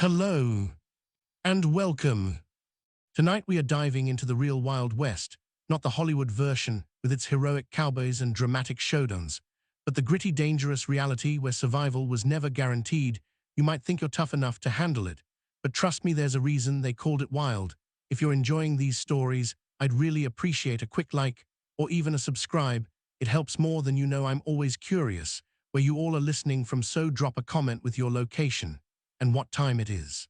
Hello and welcome. Tonight we are diving into the real Wild West, not the Hollywood version with its heroic cowboys and dramatic showdowns, but the gritty, dangerous reality where survival was never guaranteed. You might think you're tough enough to handle it, but trust me, there's a reason they called it wild. If you're enjoying these stories, I'd really appreciate a quick like or even a subscribe. It helps more than you know. I'm always curious where you all are listening from, so drop a comment with your location and what time it is.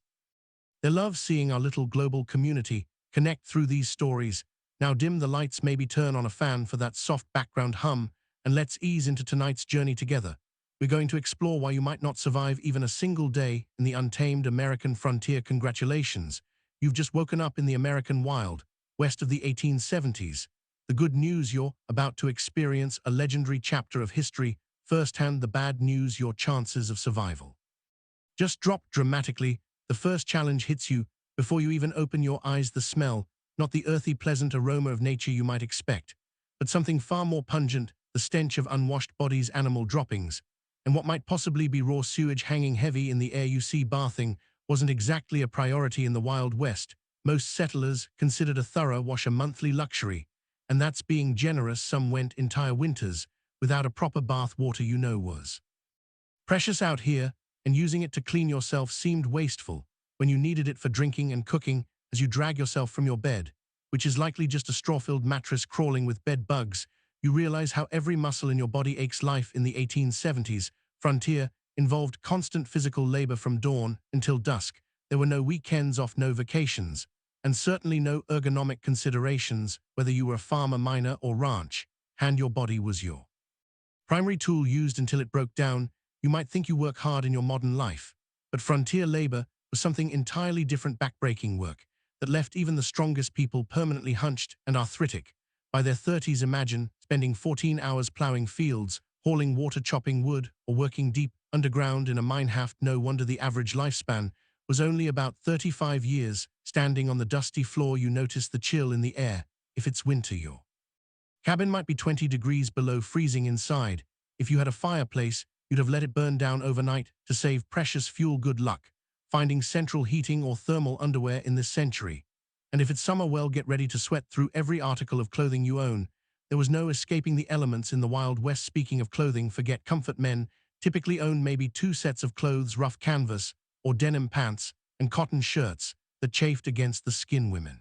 They love seeing our little global community connect through these stories. Now dim the lights, maybe turn on a fan for that soft background hum, and let's ease into tonight's journey together. We're going to explore why you might not survive even a single day in the untamed American frontier. Congratulations, you've just woken up in the American wild, west of the 1870s. The good news: you're about to experience a legendary chapter of history firsthand. The bad news: your chances of survival just dropped dramatically. The first challenge hits you before you even open your eyes. The smell, not the earthy, pleasant aroma of nature you might expect, but something far more pungent: the stench of unwashed bodies, animal droppings, and what might possibly be raw sewage hanging heavy in the air. You see, bathing wasn't exactly a priority in the Wild West. Most settlers considered a thorough wash a monthly luxury, and that's being generous. Some went entire winters without a proper bath. Water, was precious out here, and using it to clean yourself seemed wasteful when you needed it for drinking and cooking. As you drag yourself from your bed, which is likely just a straw-filled mattress crawling with bed bugs, you realize how every muscle in your body aches. Life in the 1870s frontier involved constant physical labor from dawn until dusk. There were no weekends off, no vacations, and certainly no ergonomic considerations. Whether you were a farmer, miner, or ranch hand, your body was your primary tool, used until it broke down. You might think you work hard in your modern life, but frontier labor was something entirely different: backbreaking work that left even the strongest people permanently hunched and arthritic by their 30s. Imagine spending 14 hours plowing fields, hauling water, chopping wood, or working deep underground in a mine shaft. No wonder the average lifespan was only about 35 years. Standing on the dusty floor, you notice the chill in the air. If it's winter, your cabin might be 20 degrees below freezing inside. If you had a fireplace, you'd have let it burn down overnight to save precious fuel. Good luck finding central heating or thermal underwear in this century. And if it's summer, well, get ready to sweat through every article of clothing you own. There was no escaping the elements in the Wild West. Speaking of clothing, forget comfort. Men typically owned maybe two sets of clothes: rough canvas or denim pants, and cotton shirts that chafed against the skin. Women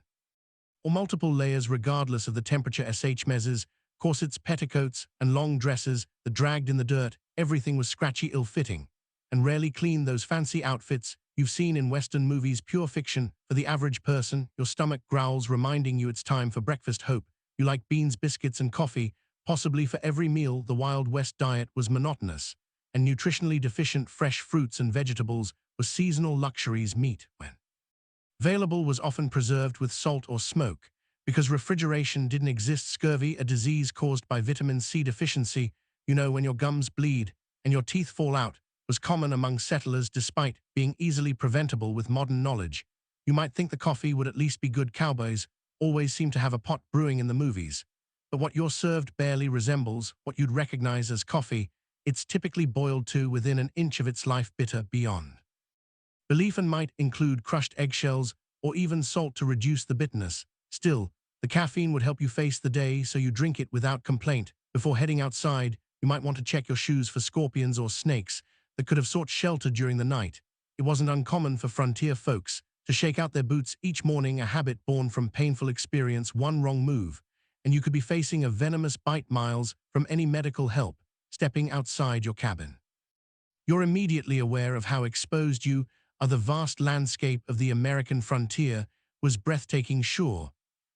or multiple layers regardless of the temperature: messes, corsets, petticoats, and long dresses that dragged in the dirt. Everything was scratchy, ill-fitting, and rarely clean. Those fancy outfits you've seen in Western movies, pure fiction for the average person. Your stomach growls, reminding you it's time for breakfast. Hope you like beans, biscuits, and coffee, possibly for every meal. The Wild West diet was monotonous and nutritionally deficient. Fresh fruits and vegetables were seasonal luxuries. Meat, when available, was often preserved with salt or smoke because refrigeration didn't exist. Scurvy, a disease caused by vitamin C deficiency, when your gums bleed and your teeth fall out, was common among settlers despite being easily preventable with modern knowledge. You might think the coffee would at least be good. Cowboys always seem to have a pot brewing in the movies, but what you're served barely resembles what you'd recognize as coffee. It's typically boiled to within an inch of its life, bitter beyond belief, and might include crushed eggshells or even salt to reduce the bitterness. Still, the caffeine would help you face the day, so you drink it without complaint. Before heading outside, you might want to check your shoes for scorpions or snakes that could have sought shelter during the night. It wasn't uncommon for frontier folks to shake out their boots each morning, a habit born from painful experience. One wrong move, and you could be facing a venomous bite miles from any medical help. Stepping outside your cabin, you're immediately aware of how exposed you are. The vast landscape of the American frontier was breathtaking, sure,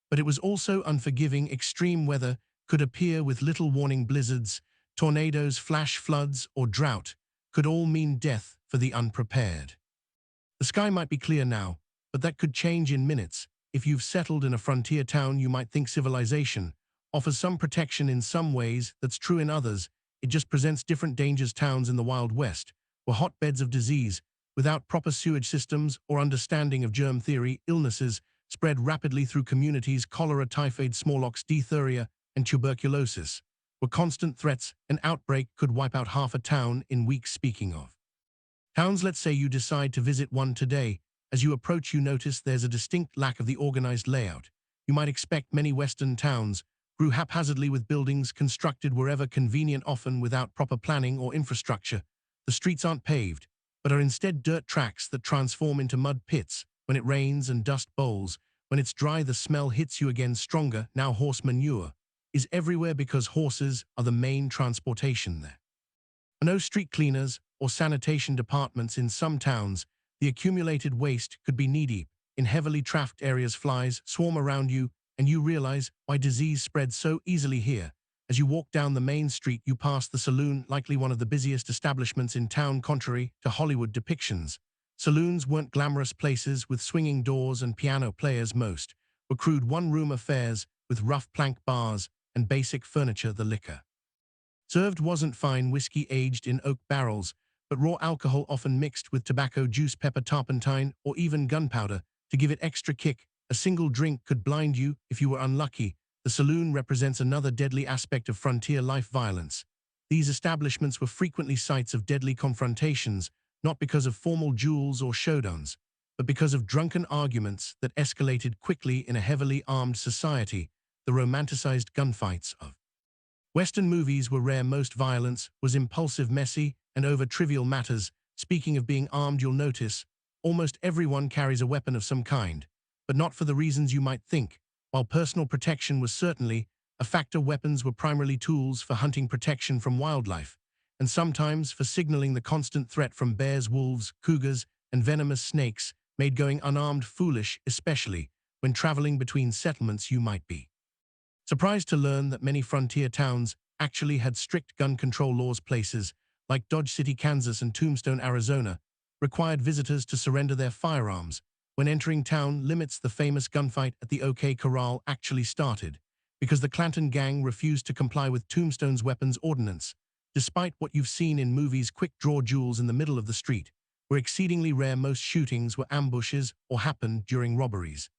but it was also unforgiving. Extreme weather could appear with little warning: blizzards, tornadoes, flash floods, or drought could all mean death for the unprepared. The sky might be clear now, but that could change in minutes. If you've settled in a frontier town, you might think civilization offers some protection in some ways. That's true in others. It just presents different dangers. Towns in the Wild West were hotbeds of disease. Without proper sewage systems or understanding of germ theory, illnesses spread rapidly through communities. Cholera, typhoid, smallpox, diphtheria, and tuberculosis were constant threats. An outbreak could wipe out half a town in weeks. Speaking of Towns, let's say you decide to visit one today. As you approach, you notice there's a distinct lack of the organized layout. You might expect many Western towns grew haphazardly with buildings constructed wherever convenient, often without proper planning or infrastructure. The streets aren't paved, but are instead dirt tracks that transform into mud pits when it rains and dust bowls. When it's dry, the smell hits you again stronger. Now horse manure is everywhere because horses are the main transportation there. No street cleaners or sanitation departments in some towns. The accumulated waste could be knee-deep. In heavily trafficked areas, flies swarm around you, and you realize why disease spreads so easily here. As you walk down the main street, you pass the saloon, likely one of the busiest establishments in town. Contrary to Hollywood depictions, saloons weren't glamorous places with swinging doors and piano players. Most were crude one-room affairs with rough plank bars and basic furniture. The liquor served wasn't fine whiskey aged in oak barrels, but raw alcohol often mixed with tobacco juice, pepper, turpentine, or even gunpowder to give it extra kick. A single drink could blind you if you were unlucky. The saloon represents another deadly aspect of frontier life: violence. These establishments were frequently sites of deadly confrontations, not because of formal duels or showdowns, but because of drunken arguments that escalated quickly in a heavily armed society. The romanticized gunfights of Western movies were rare. Most violence was impulsive, messy, and over trivial matters. Speaking of being armed, you'll notice almost everyone carries a weapon of some kind, but not for the reasons you might think. While personal protection was certainly a factor, weapons were primarily tools for hunting, protection from wildlife, and sometimes for signaling the constant threat from bears, wolves, cougars, and venomous snakes made going unarmed foolish, especially when traveling between settlements. You might be surprised to learn that many frontier towns actually had strict gun control laws. Places like Dodge City, Kansas, and Tombstone, Arizona, required visitors to surrender their firearms when entering town limits. The famous gunfight at the OK Corral actually started because the Clanton gang refused to comply with Tombstone's weapons ordinance. Despite what you've seen in movies, quick-draw duels in the middle of the street were exceedingly rare. Most shootings were ambushes or happened during robberies.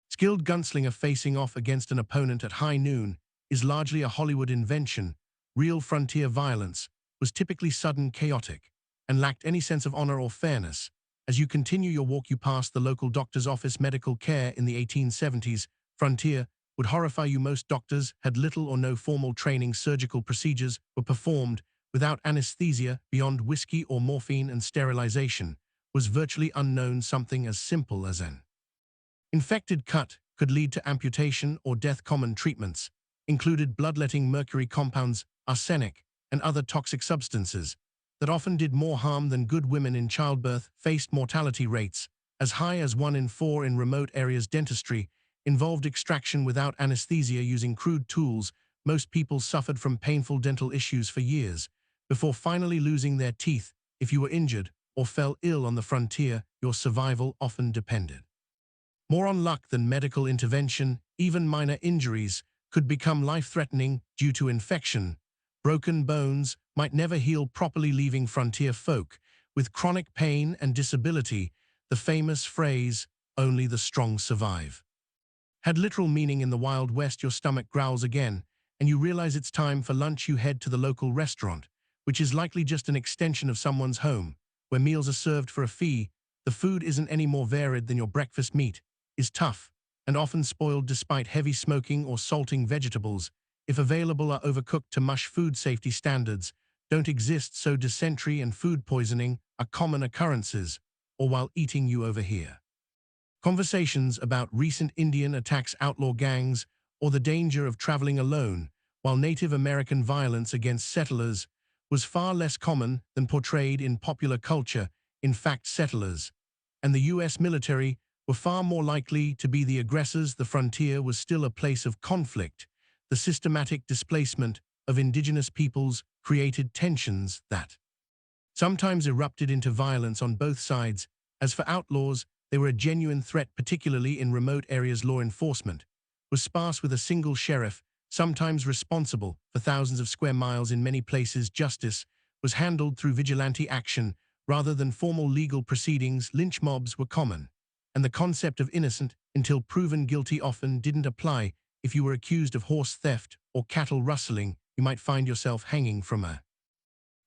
Skilled gunslinger facing off against an opponent at high noon is largely a Hollywood invention. Real frontier violence was typically sudden, chaotic, and lacked any sense of honor or fairness. As you continue your walk, you pass the local doctor's office. Medical care in the 1870s frontier would horrify you. Most doctors had little or no formal training. Surgical procedures were performed without anesthesia. Beyond whiskey or morphine, and sterilization was virtually unknown. Something as simple as an infected cut could lead to amputation or death. Common treatments included bloodletting, mercury compounds, arsenic, and other toxic substances that often did more harm than good. Women in childbirth faced mortality rates as high as 1 in 4 in remote areas. Dentistry involved extraction without anesthesia using crude tools. Most people suffered from painful dental issues for years before finally losing their teeth. If you were injured or fell ill on the frontier, your survival often depended more on luck than medical intervention. Even minor injuries could become life-threatening due to infection. Broken bones might never heal properly, leaving frontier folk with chronic pain and disability. The famous phrase, "only the strong survive," had literal meaning in the Wild West. Your stomach growls again, and you realize it's time for lunch. You head to the local restaurant, which is likely just an extension of someone's home, where meals are served for a fee. The food isn't any more varied than your breakfast. Meat is tough and often spoiled despite heavy smoking or salting. Vegetables, if available, are overcooked to mush. Food safety standards don't exist, so dysentery and food poisoning are common occurrences. Or while eating, you overhear conversations about recent Indian attacks, outlaw gangs, or the danger of traveling alone. While Native American violence against settlers was far less common than portrayed in popular culture, in fact, settlers and the U.S. military were far more likely to be the aggressors. The frontier was still a place of conflict. The systematic displacement of indigenous peoples created tensions that sometimes erupted into violence on both sides. As for outlaws, they were a genuine threat, particularly in remote areas. Law enforcement was sparse, with a single sheriff sometimes responsible for thousands of square miles. In many places, justice was handled through vigilante action rather than formal legal proceedings. Lynch mobs were common, and the concept of innocent until proven guilty often didn't apply. If you were accused of horse theft or cattle rustling, you might find yourself hanging from a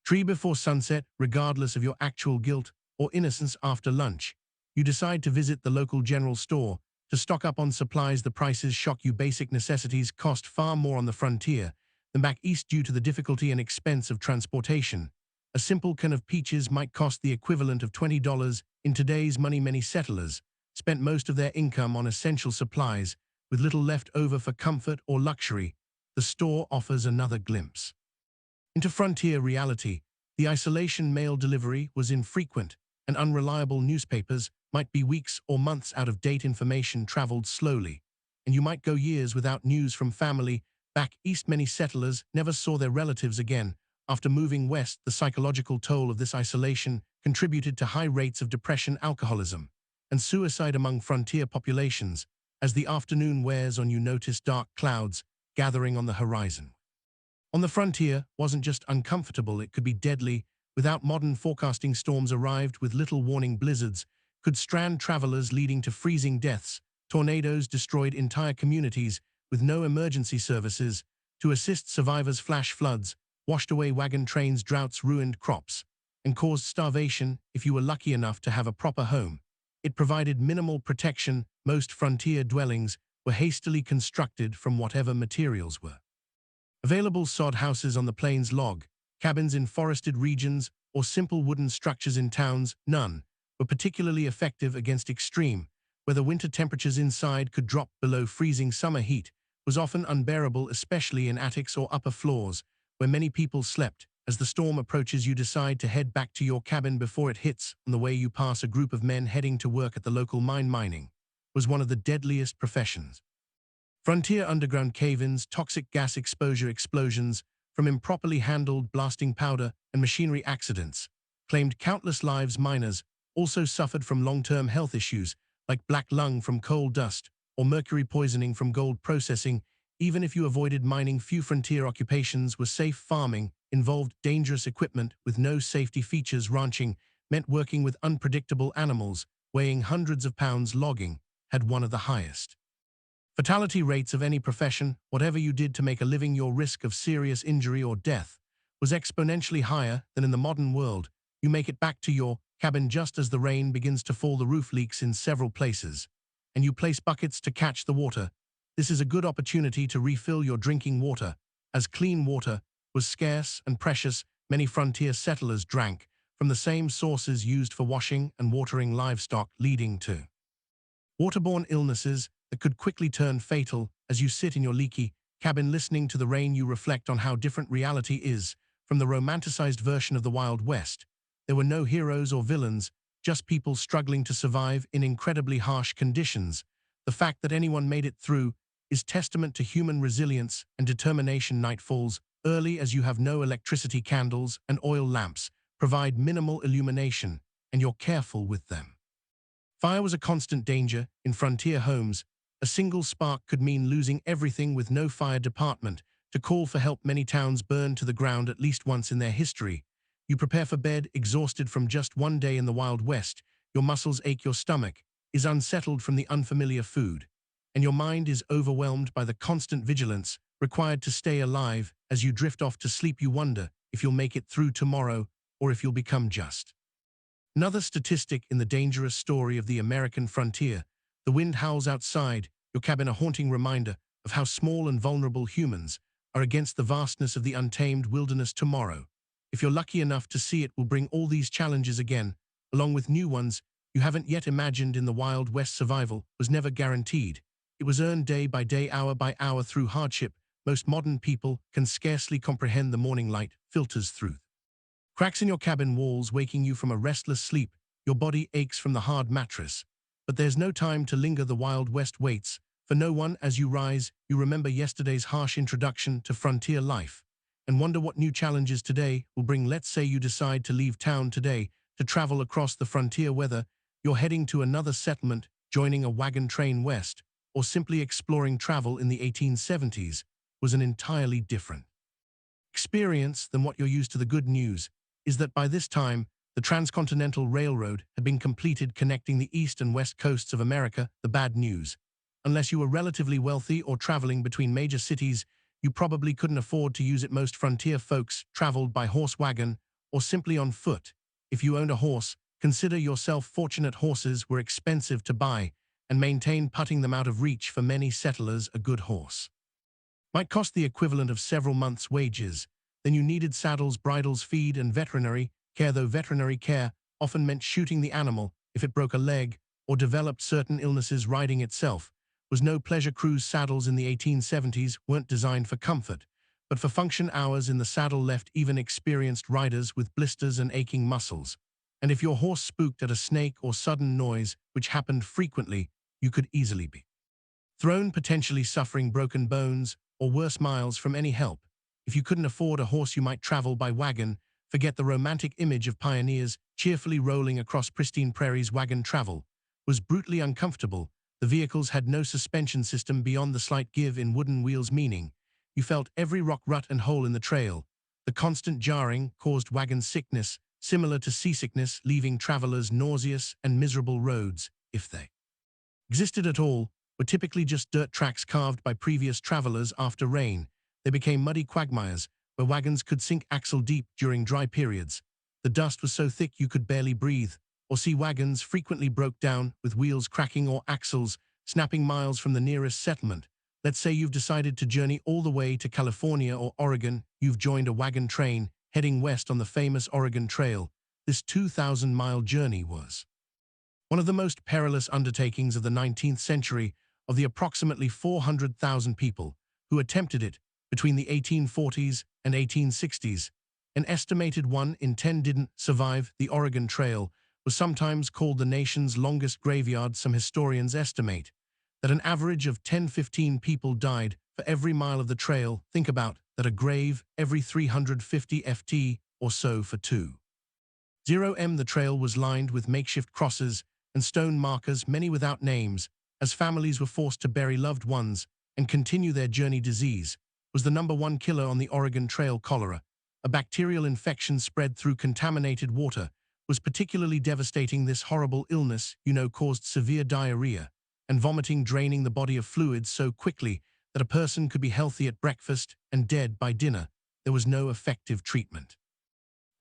Tree before sunset, regardless of your actual guilt or innocence after lunch. You decide to visit the local general store to stock up on supplies. The prices shock you. Basic necessities cost far more on the frontier than back east due to the difficulty and expense of transportation. A simple can of peaches might cost the equivalent of $20 in today's money. Many settlers spent most of their income on essential supplies, with little left over for comfort or luxury. The store offers another glimpse into frontier reality. The isolation mail delivery was infrequent, and unreliable newspapers might be weeks or months out of date. Information traveled slowly, and you might go years without news from family. Back east, many settlers never saw their relatives again. After moving west, the psychological toll of this isolation contributed to high rates of depression, alcoholism, and suicide among frontier populations. As the afternoon wears on, you notice dark clouds gathering on the horizon. On the frontier wasn't just uncomfortable, it could be deadly. Without modern forecasting, storms arrived with little warning. Blizzards could strand travelers, leading to freezing deaths. Tornadoes destroyed entire communities with no emergency services to assist survivors. Flash floods washed away wagon trains. Droughts ruined crops and caused starvation if you were lucky enough to have a proper home. It provided minimal protection. Most frontier dwellings were hastily constructed from whatever materials were available. Sod houses on the plains, log cabins in forested regions, or simple wooden structures in towns. None were particularly effective against extreme weather. Winter temperatures inside could drop below freezing. Summer heat was often unbearable, especially in attics or upper floors where many people slept. As the storm approaches, you decide to head back to your cabin before it hits. On the way, you pass a group of men heading to work at the local mine. Mining was one of the deadliest professions. Frontier underground cave-ins, toxic gas exposure, explosions from improperly handled blasting powder, and machinery accidents claimed countless lives. Miners also suffered from long-term health issues like black lung from coal dust or mercury poisoning from gold processing. Even if you avoided mining, few frontier occupations were safe. Farming involved dangerous equipment with no safety features. Ranching meant working with unpredictable animals weighing hundreds of pounds. Logging had one of the highest fatality rates of any profession. Whatever you did to make a living, your risk of serious injury or death was exponentially higher than in the modern world. You make it back to your cabin just as the rain begins to fall. The roof leaks in several places, and you place buckets to catch the water. This is a good opportunity to refill your drinking water, as clean water was scarce and precious. Many frontier settlers drank from the same sources used for washing and watering livestock, leading to waterborne illnesses that could quickly turn fatal. As you sit in your leaky cabin listening to the rain, you reflect on how different reality is from the romanticized version of the Wild West. There were no heroes or villains, just people struggling to survive in incredibly harsh conditions. The fact that anyone made it through is testament to human resilience and determination. Night falls early as you have no electricity. Candles and oil lamps provide minimal illumination, and you're careful with them. Fire was a constant danger in frontier homes. A single spark could mean losing everything. With no fire department to call for help, many towns burned to the ground at least once in their history. You prepare for bed, exhausted from just one day in the Wild West. Your muscles ache, your stomach is unsettled from the unfamiliar food, and your mind is overwhelmed by the constant vigilance required to stay alive. As you drift off to sleep, you wonder if you'll make it through tomorrow or if you'll become just another statistic in the dangerous story of the American frontier. The wind howls outside your cabin, a haunting reminder of how small and vulnerable humans are against the vastness of the untamed wilderness. Tomorrow, if you're lucky enough to see it, will bring all these challenges again, along with new ones you haven't yet imagined. In the Wild West, survival was never guaranteed. It was earned day by day, hour by hour, through hardship. Most modern people can scarcely comprehend. The morning light filters through cracks in your cabin walls, waking you from a restless sleep. Your body aches from the hard mattress. But there's no time to linger. The Wild West waits for no one. As you rise, you remember yesterday's harsh introduction to frontier life and wonder what new challenges today will bring. Let's say you decide to leave town today to travel across the frontier, whether you're heading to another settlement, joining a wagon train west, or simply exploring. Travel in the 1870s was an entirely different experience than what you're used to. The good news is that by this time, the Transcontinental Railroad had been completed, connecting the east and west coasts of America. The bad news: unless you were relatively wealthy or traveling between major cities, you probably couldn't afford to use it. Most frontier folks traveled by horse, wagon, or simply on foot. If you owned a horse, consider yourself fortunate. Horses were expensive to buy and maintain. Putting them out of reach for many settlers. A good horse might cost the equivalent of several months' wages. Then you needed saddles, bridles, feed, and veterinary care, though veterinary care often meant shooting the animal if it broke a leg or developed certain illnesses. Riding itself was no pleasure. Cruise saddles in the 1870s weren't designed for comfort, but for function. Hours in the saddle left even experienced riders with blisters and aching muscles. And if your horse spooked at a snake or sudden noise, which happened frequently, you could easily be thrown, potentially suffering broken bones or worse, miles from any help. If you couldn't afford a horse, you might travel by wagon. Forget the romantic image of pioneers cheerfully rolling across pristine prairies. Wagon travel was brutally uncomfortable. The vehicles had no suspension system beyond the slight give in wooden wheels, meaning you felt every rock, rut, and hole in the trail. The constant jarring caused wagon sickness, similar to seasickness, leaving travelers nauseous. And miserable roads, if they existed at all, were typically just dirt tracks carved by previous travelers. After rain, they became muddy quagmires where wagons could sink axle deep during dry periods. The dust was so thick you could barely breathe or see. Wagons frequently broke down, with wheels cracking or axles snapping miles from the nearest settlement. Let's say you've decided to journey all the way to California or Oregon. You've joined a wagon train heading west on the famous Oregon Trail. This 2,000-mile journey was one of the most perilous undertakings of the 19th century. Of the approximately 400,000 people who attempted it between the 1840s and 1860s, an estimated 1 in 10 didn't survive. The Oregon Trail was sometimes called the nation's longest graveyard. Some historians estimate that an average of 10-15 people died for every mile of the trail. Think about that, a grave every 350 ft or so for 2.0 m. The trail was lined with makeshift crosses and stone markers, many without names, as families were forced to bury loved ones and continue their journey. Disease was the #1 killer on the Oregon Trail. Cholera, a bacterial infection spread through contaminated water, was particularly devastating. This horrible illness, caused severe diarrhea and vomiting, draining the body of fluids so quickly that a person could be healthy at breakfast and dead by dinner. There was no effective treatment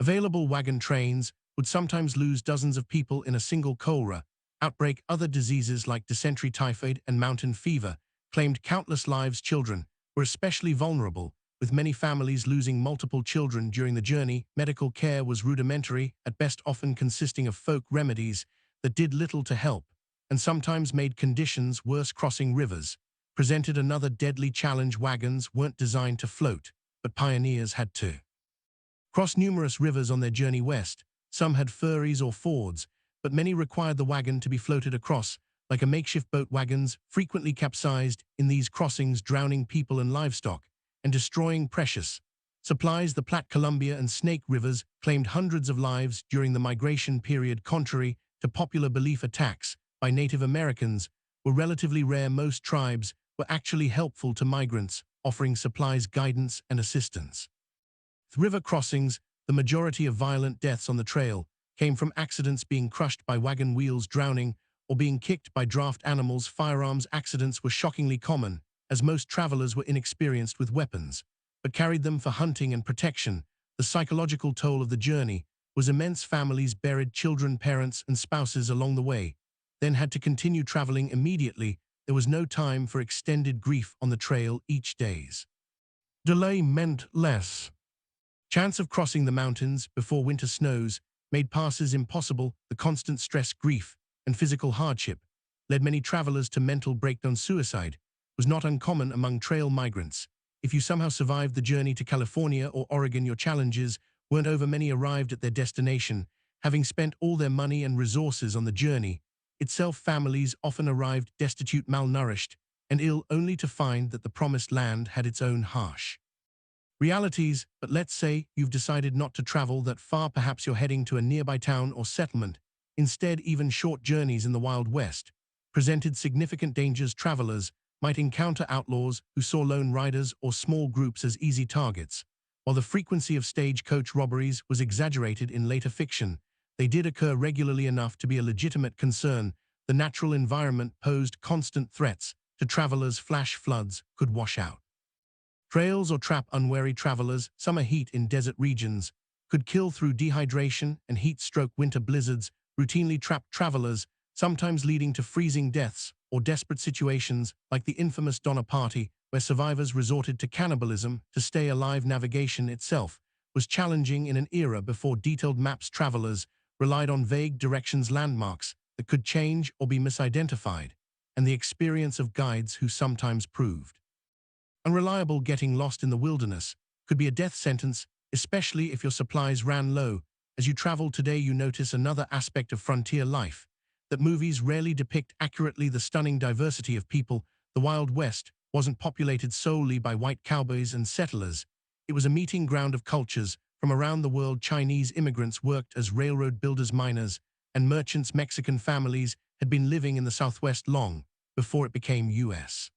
available. Wagon trains would sometimes lose dozens of people in a single cholera outbreak. Other diseases like dysentery, typhoid, and mountain fever claimed countless lives. Children were especially vulnerable, with many families losing multiple children during the journey. Medical care was rudimentary, at best often consisting of folk remedies that did little to help, and sometimes made conditions worse. Crossing rivers presented another deadly challenge. Wagons weren't designed to float, but pioneers had to cross numerous rivers on their journey west. Some had ferries or fords, but many required the wagon to be floated across like a makeshift boat. Wagons frequently capsized in these crossings, drowning people and livestock and destroying precious supplies. The Platte, Columbia, and Snake rivers claimed hundreds of lives during the migration period. Contrary to popular belief, attacks by Native Americans were relatively rare. Most tribes were actually helpful to migrants, offering supplies, guidance, and assistance. With river crossings, the majority of violent deaths on the trail came from accidents: being crushed by wagon wheels, drowning, or being kicked by draft animals. Firearms accidents were shockingly common, as most travelers were inexperienced with weapons, but carried them for hunting and protection. The psychological toll of the journey was immense. Families buried children, parents, and spouses along the way, then had to continue traveling immediately. There was no time for extended grief on the trail. Each day's delay meant less chance of crossing the mountains before winter snows made passes impossible. The constant stress, grief, and physical hardship led many travelers to mental breakdown. Suicide was not uncommon among trail migrants. If you somehow survived the journey to California or Oregon, your challenges weren't over. Many arrived at their destination, having spent all their money and resources on the journey itself. Families often arrived destitute, malnourished, and ill, only to find that the promised land had its own harsh realities. But let's say you've decided not to travel that far. Perhaps you're heading to a nearby town or settlement. Instead, even short journeys in the Wild West presented significant dangers. Travelers might encounter outlaws who saw lone riders or small groups as easy targets. While the frequency of stagecoach robberies was exaggerated in later fiction, they did occur regularly enough to be a legitimate concern. The natural environment posed constant threats to travelers. Flash floods could wash out trails or trap unwary travelers. Summer heat in desert regions could kill through dehydration and heat-stroke winter blizzards, routinely trap travelers, sometimes leading to freezing deaths or desperate situations like the infamous Donner Party, where survivors resorted to cannibalism to stay alive. Navigation itself was challenging in an era before detailed maps. Travelers relied on vague directions, landmarks that could change or be misidentified, and the experience of guides who sometimes proved unreliable. Getting lost in the wilderness could be a death sentence, especially if your supplies ran low. As you travel today, you notice another aspect of frontier life that movies rarely depict accurately: the stunning diversity of people. The Wild West wasn't populated solely by white cowboys and settlers. It was a meeting ground of cultures from around the world. Chinese immigrants worked as railroad builders, miners, and merchants. Mexican families had been living in the Southwest long before it became U.S.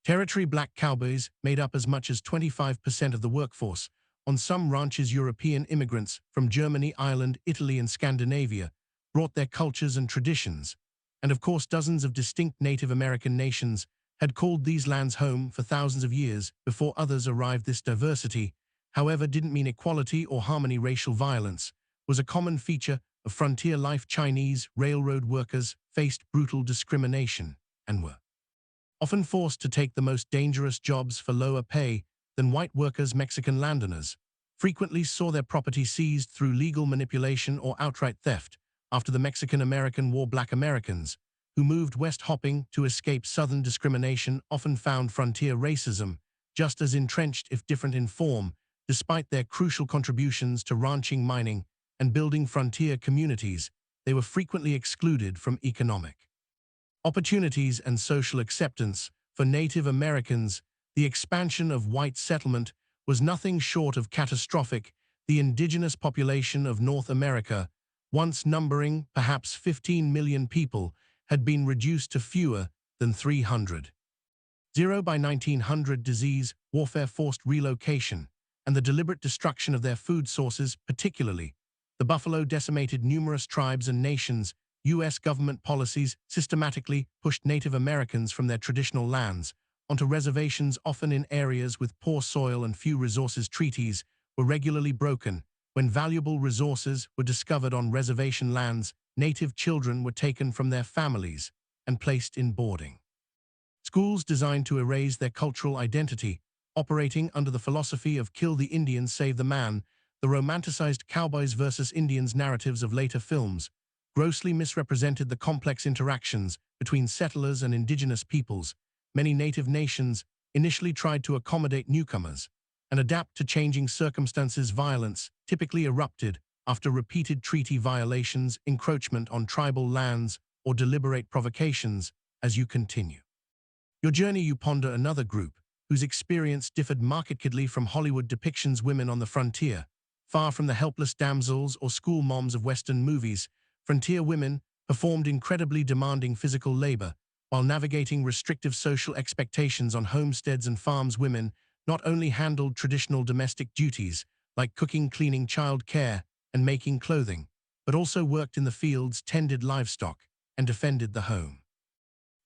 territory. Black cowboys made up as much as 25% of the workforce. On some ranches, European immigrants from Germany, Ireland, Italy, and Scandinavia brought their cultures and traditions. And of course, dozens of distinct Native American nations had called these lands home for thousands of years before others arrived. This diversity, however, didn't mean equality or harmony. Racial violence was a common feature of frontier life. Chinese railroad workers faced brutal discrimination and were often forced to take the most dangerous jobs for lower pay than white workers. Mexican landowners frequently saw their property seized through legal manipulation or outright theft. After the Mexican-American War, Black Americans who moved west hopping to escape Southern discrimination often found frontier racism just as entrenched, if different in form. Despite their crucial contributions to ranching, mining, and building frontier communities, they were frequently excluded from economic opportunities and social acceptance. For Native Americans, the expansion of white settlement was nothing short of catastrophic. The indigenous population of North America, once numbering perhaps 15 million people, had been reduced to fewer than 300. By 1900, disease, warfare, forced relocation, and the deliberate destruction of their food sources, particularly the buffalo, decimated numerous tribes and nations. U.S. government policies systematically pushed Native Americans from their traditional lands onto reservations, often in areas with poor soil and few resources. Treaties were regularly broken. When valuable resources were discovered on reservation lands, Native children were taken from their families and placed in boarding schools designed to erase their cultural identity. Operating under the philosophy of kill the Indian, save the man, the romanticized cowboys versus Indians narratives of later films grossly misrepresented the complex interactions between settlers and indigenous peoples. Many native nations initially tried to accommodate newcomers and adapt to changing circumstances. Violence typically erupted after repeated treaty violations, encroachment on tribal lands, or deliberate provocations. As you continue your journey, you ponder another group whose experience differed markedly from Hollywood depictions: women on the frontier. Far from the helpless damsels or school moms of Western movies, frontier women performed incredibly demanding physical labor while navigating restrictive social expectations on homesteads and farms. Women not only handled traditional domestic duties like cooking, cleaning, child care, and making clothing, but also worked in the fields, tended livestock, and defended the home.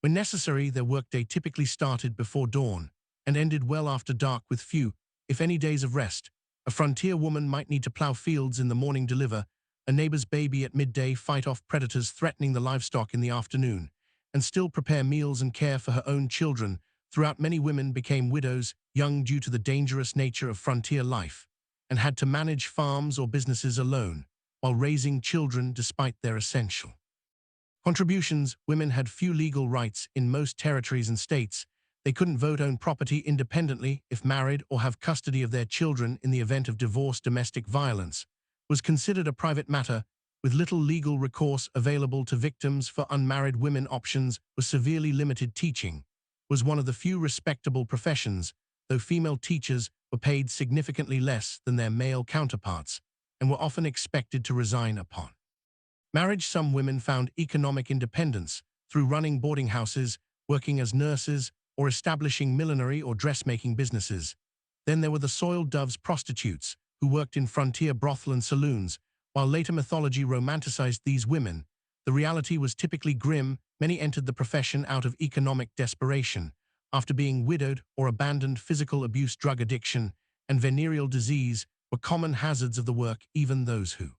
When necessary, their workday typically started before dawn and ended well after dark, with few, if any, days of rest. A frontier woman might need to plow fields in the morning, deliver a neighbor's baby at midday, fight off predators threatening the livestock in the afternoon, and still prepare meals and care for her own children. Throughout, many women became widows young due to the dangerous nature of frontier life and had to manage farms or businesses alone while raising children. Despite their essential contributions, women had few legal rights in most territories and states. They couldn't vote, own property independently if married, or have custody of their children in the event of divorce. Domestic violence was considered a private matter, with little legal recourse available to victims. For unmarried women, options were severely limited. Teaching was one of the few respectable professions, though female teachers were paid significantly less than their male counterparts and were often expected to resign upon marriage. Some women found economic independence through running boarding houses, working as nurses, or establishing millinery or dressmaking businesses. Then there were the soiled doves, prostitutes, who worked in frontier brothel and saloons. While later mythology romanticized these women, the reality was typically grim. Many entered the profession out of economic desperation, after being widowed or abandoned. Physical abuse, drug addiction, and venereal disease were common hazards of the work. Even those who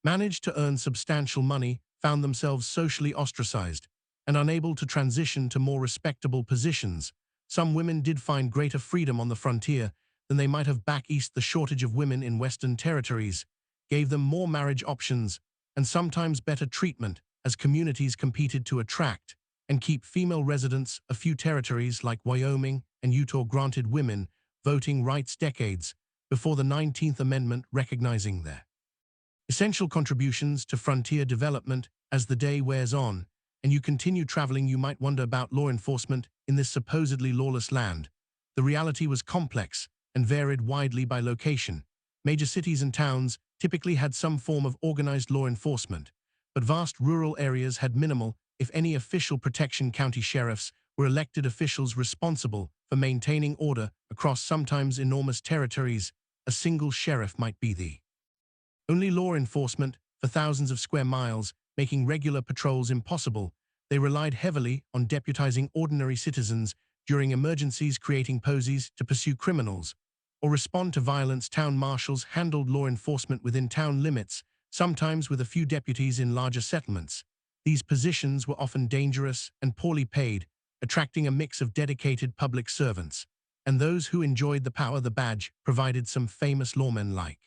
managed to earn substantial money found themselves socially ostracized and unable to transition to more respectable positions. Some women did find greater freedom on the frontier than they might have back east. The shortage of women in Western territories gave them more marriage options and sometimes better treatment as communities competed to attract and keep female residents. A few territories like Wyoming and Utah granted women voting rights decades before the 19th Amendment, recognizing their essential contributions to frontier development. As the day wears on and you continue traveling, you might wonder about law enforcement in this supposedly lawless land. The reality was complex and varied widely by location. Major cities and towns typically had some form of organized law enforcement, but vast rural areas had minimal, if any, official protection. County sheriffs were elected officials responsible for maintaining order across sometimes enormous territories. A single sheriff might be the only law enforcement for thousands of square miles, making regular patrols impossible. They relied heavily on deputizing ordinary citizens during emergencies, creating posies to pursue criminals or respond to violence. Town marshals handled law enforcement within town limits, sometimes with a few deputies in larger settlements. These positions were often dangerous and poorly paid, attracting a mix of dedicated public servants and those who enjoyed the power. The badge provided some famous lawmen like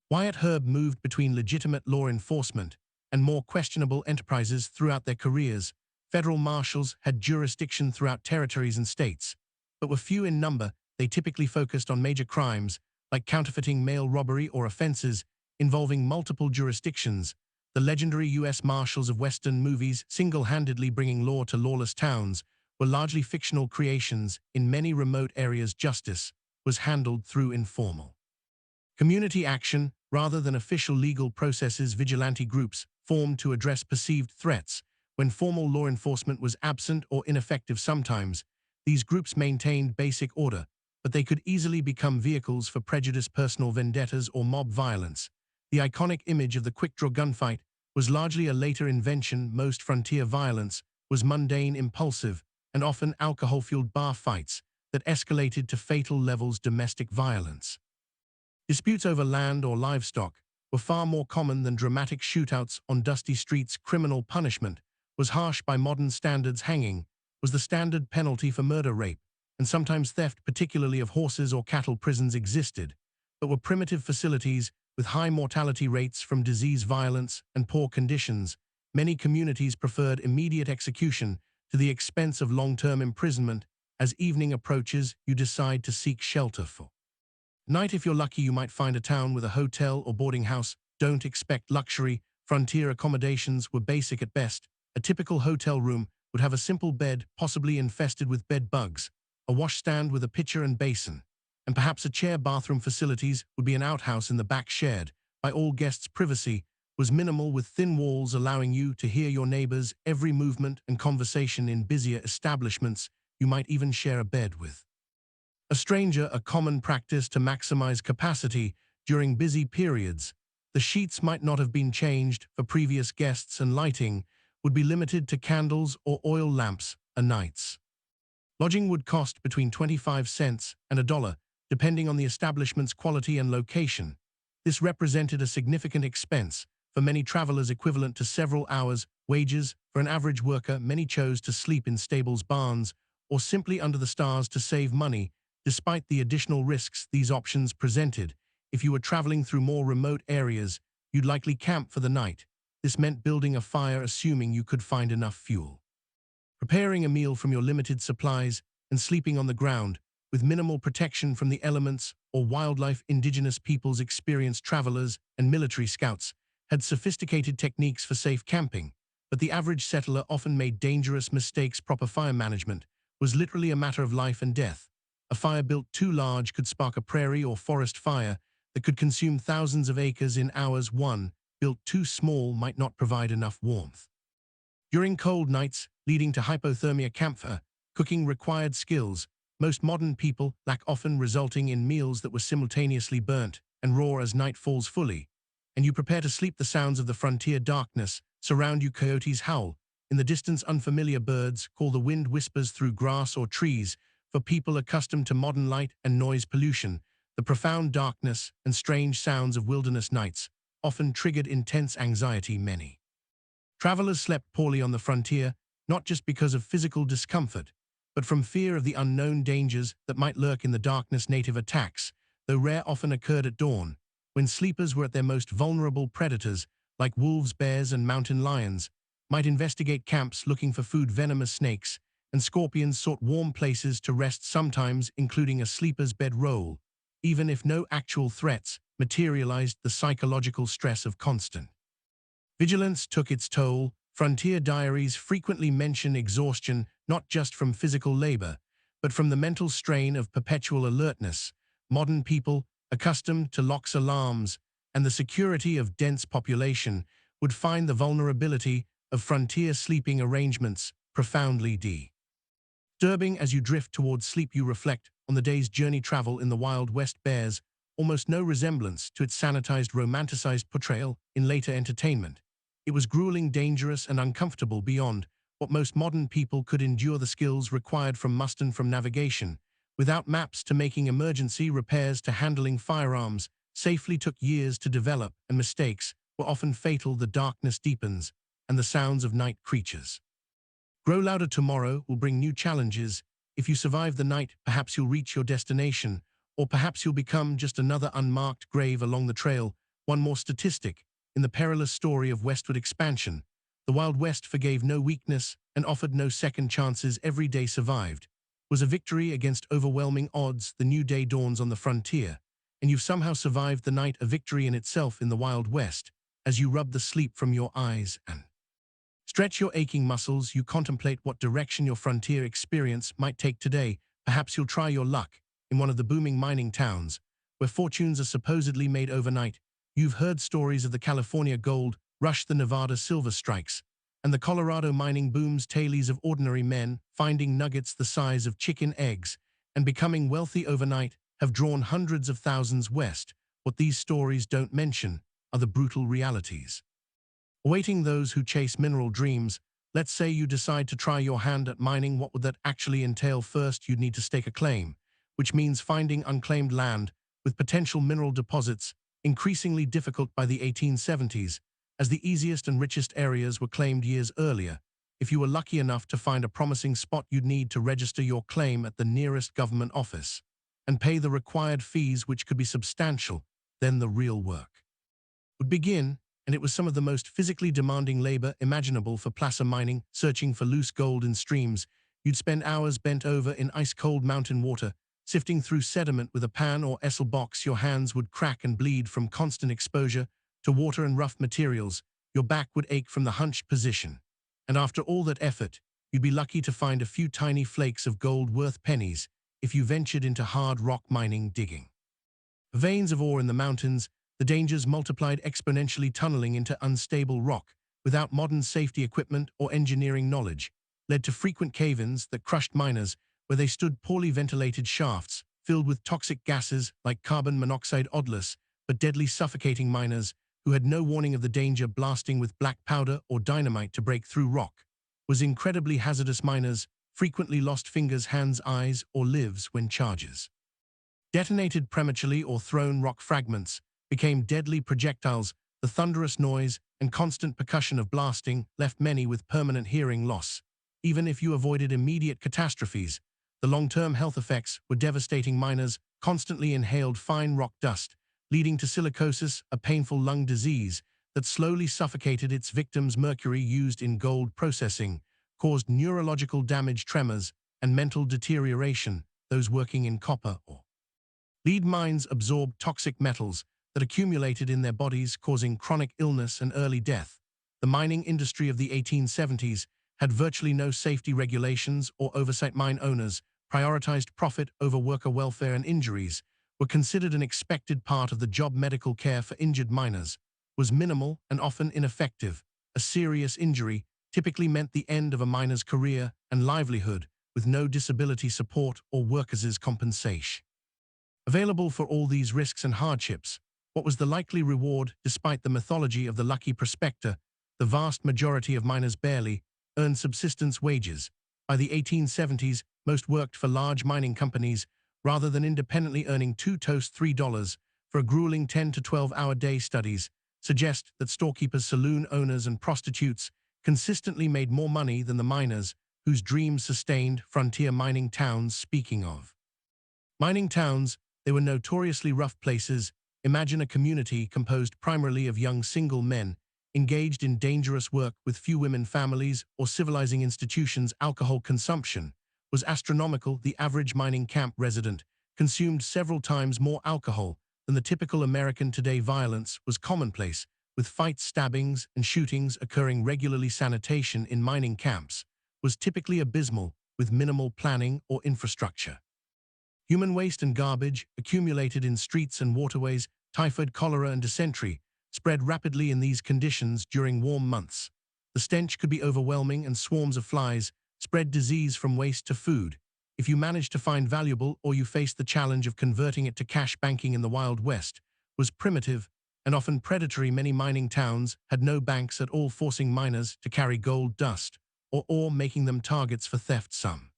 Wyatt Herb moved between legitimate law enforcement and more questionable enterprises throughout their careers. Federal marshals had jurisdiction throughout territories and states, but were few in number. They typically focused on major crimes like counterfeiting, mail robbery, or offenses involving multiple jurisdictions. The legendary U.S. Marshals of Western movies, single-handedly bringing law to lawless towns, were largely fictional creations. In many remote areas, justice was handled through informal community action rather than official legal processes. Vigilante groups formed to address perceived threats when formal law enforcement was absent or ineffective. Sometimes these groups maintained basic order, but they could easily become vehicles for prejudice, personal vendettas, or mob violence. The iconic image of the quick-draw gunfight was largely a later invention. Most frontier violence was mundane, impulsive, and often alcohol-fueled bar fights that escalated to fatal levels. Domestic violence disputes over land or livestock were far more common than dramatic shootouts on dusty streets. Criminal punishment was harsh by modern standards. Hanging was the standard penalty for murder, rape, and sometimes theft, particularly of horses or cattle. Prisons existed, but were primitive facilities with high mortality rates from disease, violence, and poor conditions. Many communities preferred immediate execution to the expense of long-term imprisonment. As evening approaches, you decide to seek shelter for night. If you're lucky, you might find a town with a hotel or boarding house. Don't expect luxury. Frontier accommodations were basic at best. A typical hotel room would have a simple bed, possibly infested with bed bugs, a washstand with a pitcher and basin, and perhaps a chair. Bathroom facilities would be an outhouse in the back, shared by all guests. Privacy was minimal, with thin walls allowing you to hear your neighbors' every movement and conversation. In busier establishments, you might even share a bed with a stranger, a common practice to maximize capacity during busy periods. The sheets might not have been changed for previous guests, and lighting would be limited to candles or oil lamps. A night's lodging would cost between 25 cents and $1, depending on the establishment's quality and location. This represented a significant expense for many travelers, equivalent to several hours' wages for an average worker. Many chose to sleep in stables, barns, or simply under the stars to save money. Despite the additional risks these options presented, if you were traveling through more remote areas, you'd likely camp for the night. This meant building a fire, assuming you could find enough fuel, preparing a meal from your limited supplies, and sleeping on the ground with minimal protection from the elements or wildlife. Indigenous peoples, experienced travelers, and military scouts had sophisticated techniques for safe camping, but the average settler often made dangerous mistakes. Proper fire management was literally a matter of life and death. A fire built too large could spark a prairie or forest fire that could consume thousands of acres in hours. One built too small might not provide enough warmth during cold nights, leading to hypothermia. Campfire cooking required skills most modern people lack, often resulting in meals that were simultaneously burnt and raw. As night falls fully and you prepare to sleep, the sounds of the frontier darkness surround you. Coyotes howl in the distance, unfamiliar birds call, the wind whispers through grass or trees. For people accustomed to modern light and noise pollution, The profound darkness and strange sounds of wilderness nights often triggered intense anxiety many. Travelers slept poorly on the frontier, not just because of physical discomfort, but from fear of the unknown dangers that might lurk in the darkness. Native attacks, though rare, often occurred at dawn, when sleepers were at their most vulnerable. Predators, like wolves, bears, and mountain lions, might investigate camps looking for food. Venomous snakes and scorpions sought warm places to rest, sometimes including a sleeper's bedroll. Even if no actual threats materialized, the psychological stress of constant vigilance took its toll. Frontier diaries frequently mention exhaustion, not just from physical labor, but from the mental strain of perpetual alertness. Modern people, accustomed to locks, alarms, and the security of dense population, would find the vulnerability of frontier sleeping arrangements profoundly disturbing. As you drift towards sleep, you reflect on the day's journey. Travel in the Wild West bears almost no resemblance to its sanitized, romanticized portrayal in later entertainment. It was grueling, dangerous, and uncomfortable beyond what most modern people could endure. The skills required from navigation, without maps, to making emergency repairs, to handling firearms safely, took years to develop, and mistakes were often fatal. The darkness deepens, and the sounds of night creatures grow louder. Tomorrow will bring new challenges. If you survive the night, perhaps you'll reach your destination, or perhaps you'll become just another unmarked grave along the trail. One more statistic. In the perilous story of westward expansion, the Wild West forgave no weakness and offered no second chances. Every day survived was a victory against overwhelming odds. The new day dawns on the frontier, and you've somehow survived the night, a victory in itself. In the Wild West, as you rub the sleep from your eyes and stretch your aching muscles, you contemplate what direction your frontier experience might take today. Perhaps you'll try your luck in one of the booming mining towns, where fortunes are supposedly made overnight. You've heard stories of the California gold rush, the Nevada silver strikes, and the Colorado mining booms. Tales of ordinary men finding nuggets the size of chicken eggs and becoming wealthy overnight have drawn hundreds of thousands west. What these stories don't mention are the brutal realities awaiting those who chase mineral dreams. Let's say you decide to try your hand at mining. What would that actually entail? First, you'd need to stake a claim, which means finding unclaimed land with potential mineral deposits, increasingly difficult by the 1870s, as the easiest and richest areas were claimed years earlier. If you were lucky enough to find a promising spot, you'd need to register your claim at the nearest government office and pay the required fees, which could be substantial. Then the real work would begin, and it was some of the most physically demanding labor imaginable. For placer mining, searching for loose gold in streams, you'd spend hours bent over in ice-cold mountain water, sifting through sediment with a pan or easel box. Your hands would crack and bleed from constant exposure to water and rough materials. Your back would ache from the hunched position. And after all that effort, you'd be lucky to find a few tiny flakes of gold worth pennies if you ventured into hard rock mining. Digging veins of ore in the mountains, the dangers multiplied exponentially. Tunneling into unstable rock without modern safety equipment or engineering knowledge led to frequent cave-ins that crushed miners where they stood. Poorly ventilated shafts filled with toxic gases like carbon monoxide, odorless but deadly, suffocating miners who had no warning of the danger. Blasting with black powder or dynamite to break through rock was incredibly hazardous. Miners frequently lost fingers, hands, eyes, or lives when charges detonated prematurely or thrown rock fragments became deadly projectiles. The thunderous noise and constant percussion of blasting left many with permanent hearing loss. Even if you avoided immediate catastrophes, the long-term health effects were devastating. Miners constantly inhaled fine rock dust, leading to silicosis, a painful lung disease that slowly suffocated its victims. Mercury used in gold processing caused neurological damage, tremors, and mental deterioration. Those working in copper or lead mines absorbed toxic metals that accumulated in their bodies, causing chronic illness and early death. The mining industry of the 1870s had virtually no safety regulations or oversight. Mine owners prioritized profit over worker welfare, and injuries were considered an expected part of the job. Medical care for injured miners was minimal and often ineffective. A serious injury typically meant the end of a miner's career and livelihood, with no disability support or workers' compensation available for all these risks and hardships. What was the likely reward? Despite the mythology of the lucky prospector, the vast majority of miners barely earned subsistence wages. By the 1870s, most worked for large mining companies rather than independently earning two toast $3 for a grueling 10 to 12-hour day. Studies suggest that storekeepers, saloon owners, and prostitutes consistently made more money than the miners whose dreams sustained frontier mining towns. Speaking of mining towns, they were notoriously rough places. Imagine a community composed primarily of young single men engaged in dangerous work with few women, families, or civilizing institutions. Alcohol consumption was astronomical. The average mining camp resident consumed several times more alcohol than the typical American. Today, violence was commonplace, with fights, stabbings, and shootings occurring regularly. Sanitation in mining camps was typically abysmal, with minimal planning or infrastructure. Human waste and garbage accumulated in streets and waterways. Typhoid, cholera, and dysentery spread rapidly in these conditions during warm months. The stench could be overwhelming, and swarms of flies spread disease from waste to food. If you managed to find valuable, or you faced the challenge of converting it to cash, banking in the Wild West was primitive and often predatory. Many mining towns had no banks at all, forcing miners to carry gold dust or ore, making them targets for theft. Some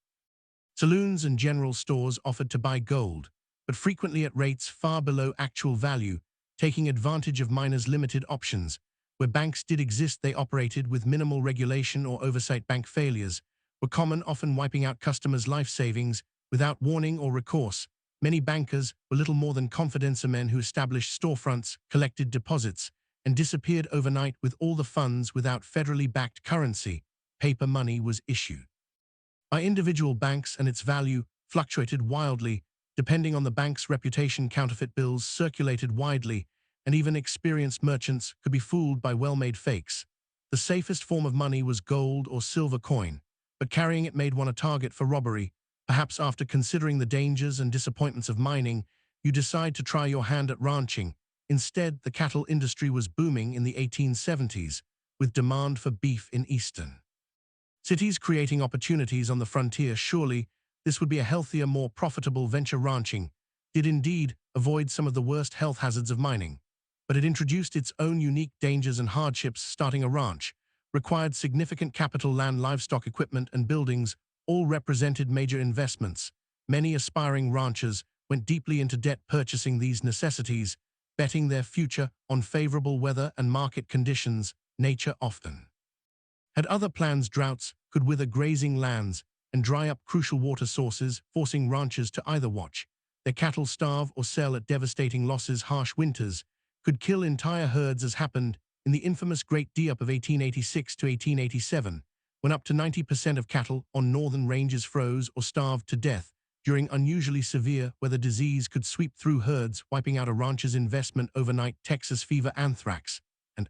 saloons and general stores offered to buy gold, but frequently at rates far below actual value, taking advantage of miners' limited options. Where banks did exist, they operated with minimal regulation or oversight. Bank failures were common, often wiping out customers' life savings without warning or recourse. Many bankers were little more than confidential men who established storefronts, collected deposits, and disappeared overnight with all the funds. Without federally backed currency, paper money was issued by individual banks, and its value fluctuated wildly depending on the bank's reputation. Counterfeit bills circulated widely, and even experienced merchants could be fooled by well-made fakes. The safest form of money was gold or silver coin, but carrying it made one a target for robbery. Perhaps after considering the dangers and disappointments of mining, you decide to try your hand at ranching. Instead, the cattle industry was booming in the 1870s, with demand for beef in eastern cities creating opportunities on the frontier. Surely, this would be a healthier, more profitable venture. Ranching did indeed avoid some of the worst health hazards of mining, but it introduced its own unique dangers and hardships. Starting a ranch required significant capital. Land, livestock, equipment, and buildings all represented major investments. Many aspiring ranchers went deeply into debt purchasing these necessities, betting their future on favorable weather and market conditions. Nature often had other plans. Droughts could wither grazing lands and dry up crucial water sources, forcing ranchers to either watch their cattle starve or sell at devastating losses. Harsh winters could kill entire herds, as happened in the infamous Great De-up of 1886 to 1887, when up to 90% of cattle on northern ranges froze or starved to death. During unusually severe weather, disease could sweep through herds, wiping out a rancher's investment overnight. Texas fever, anthrax, and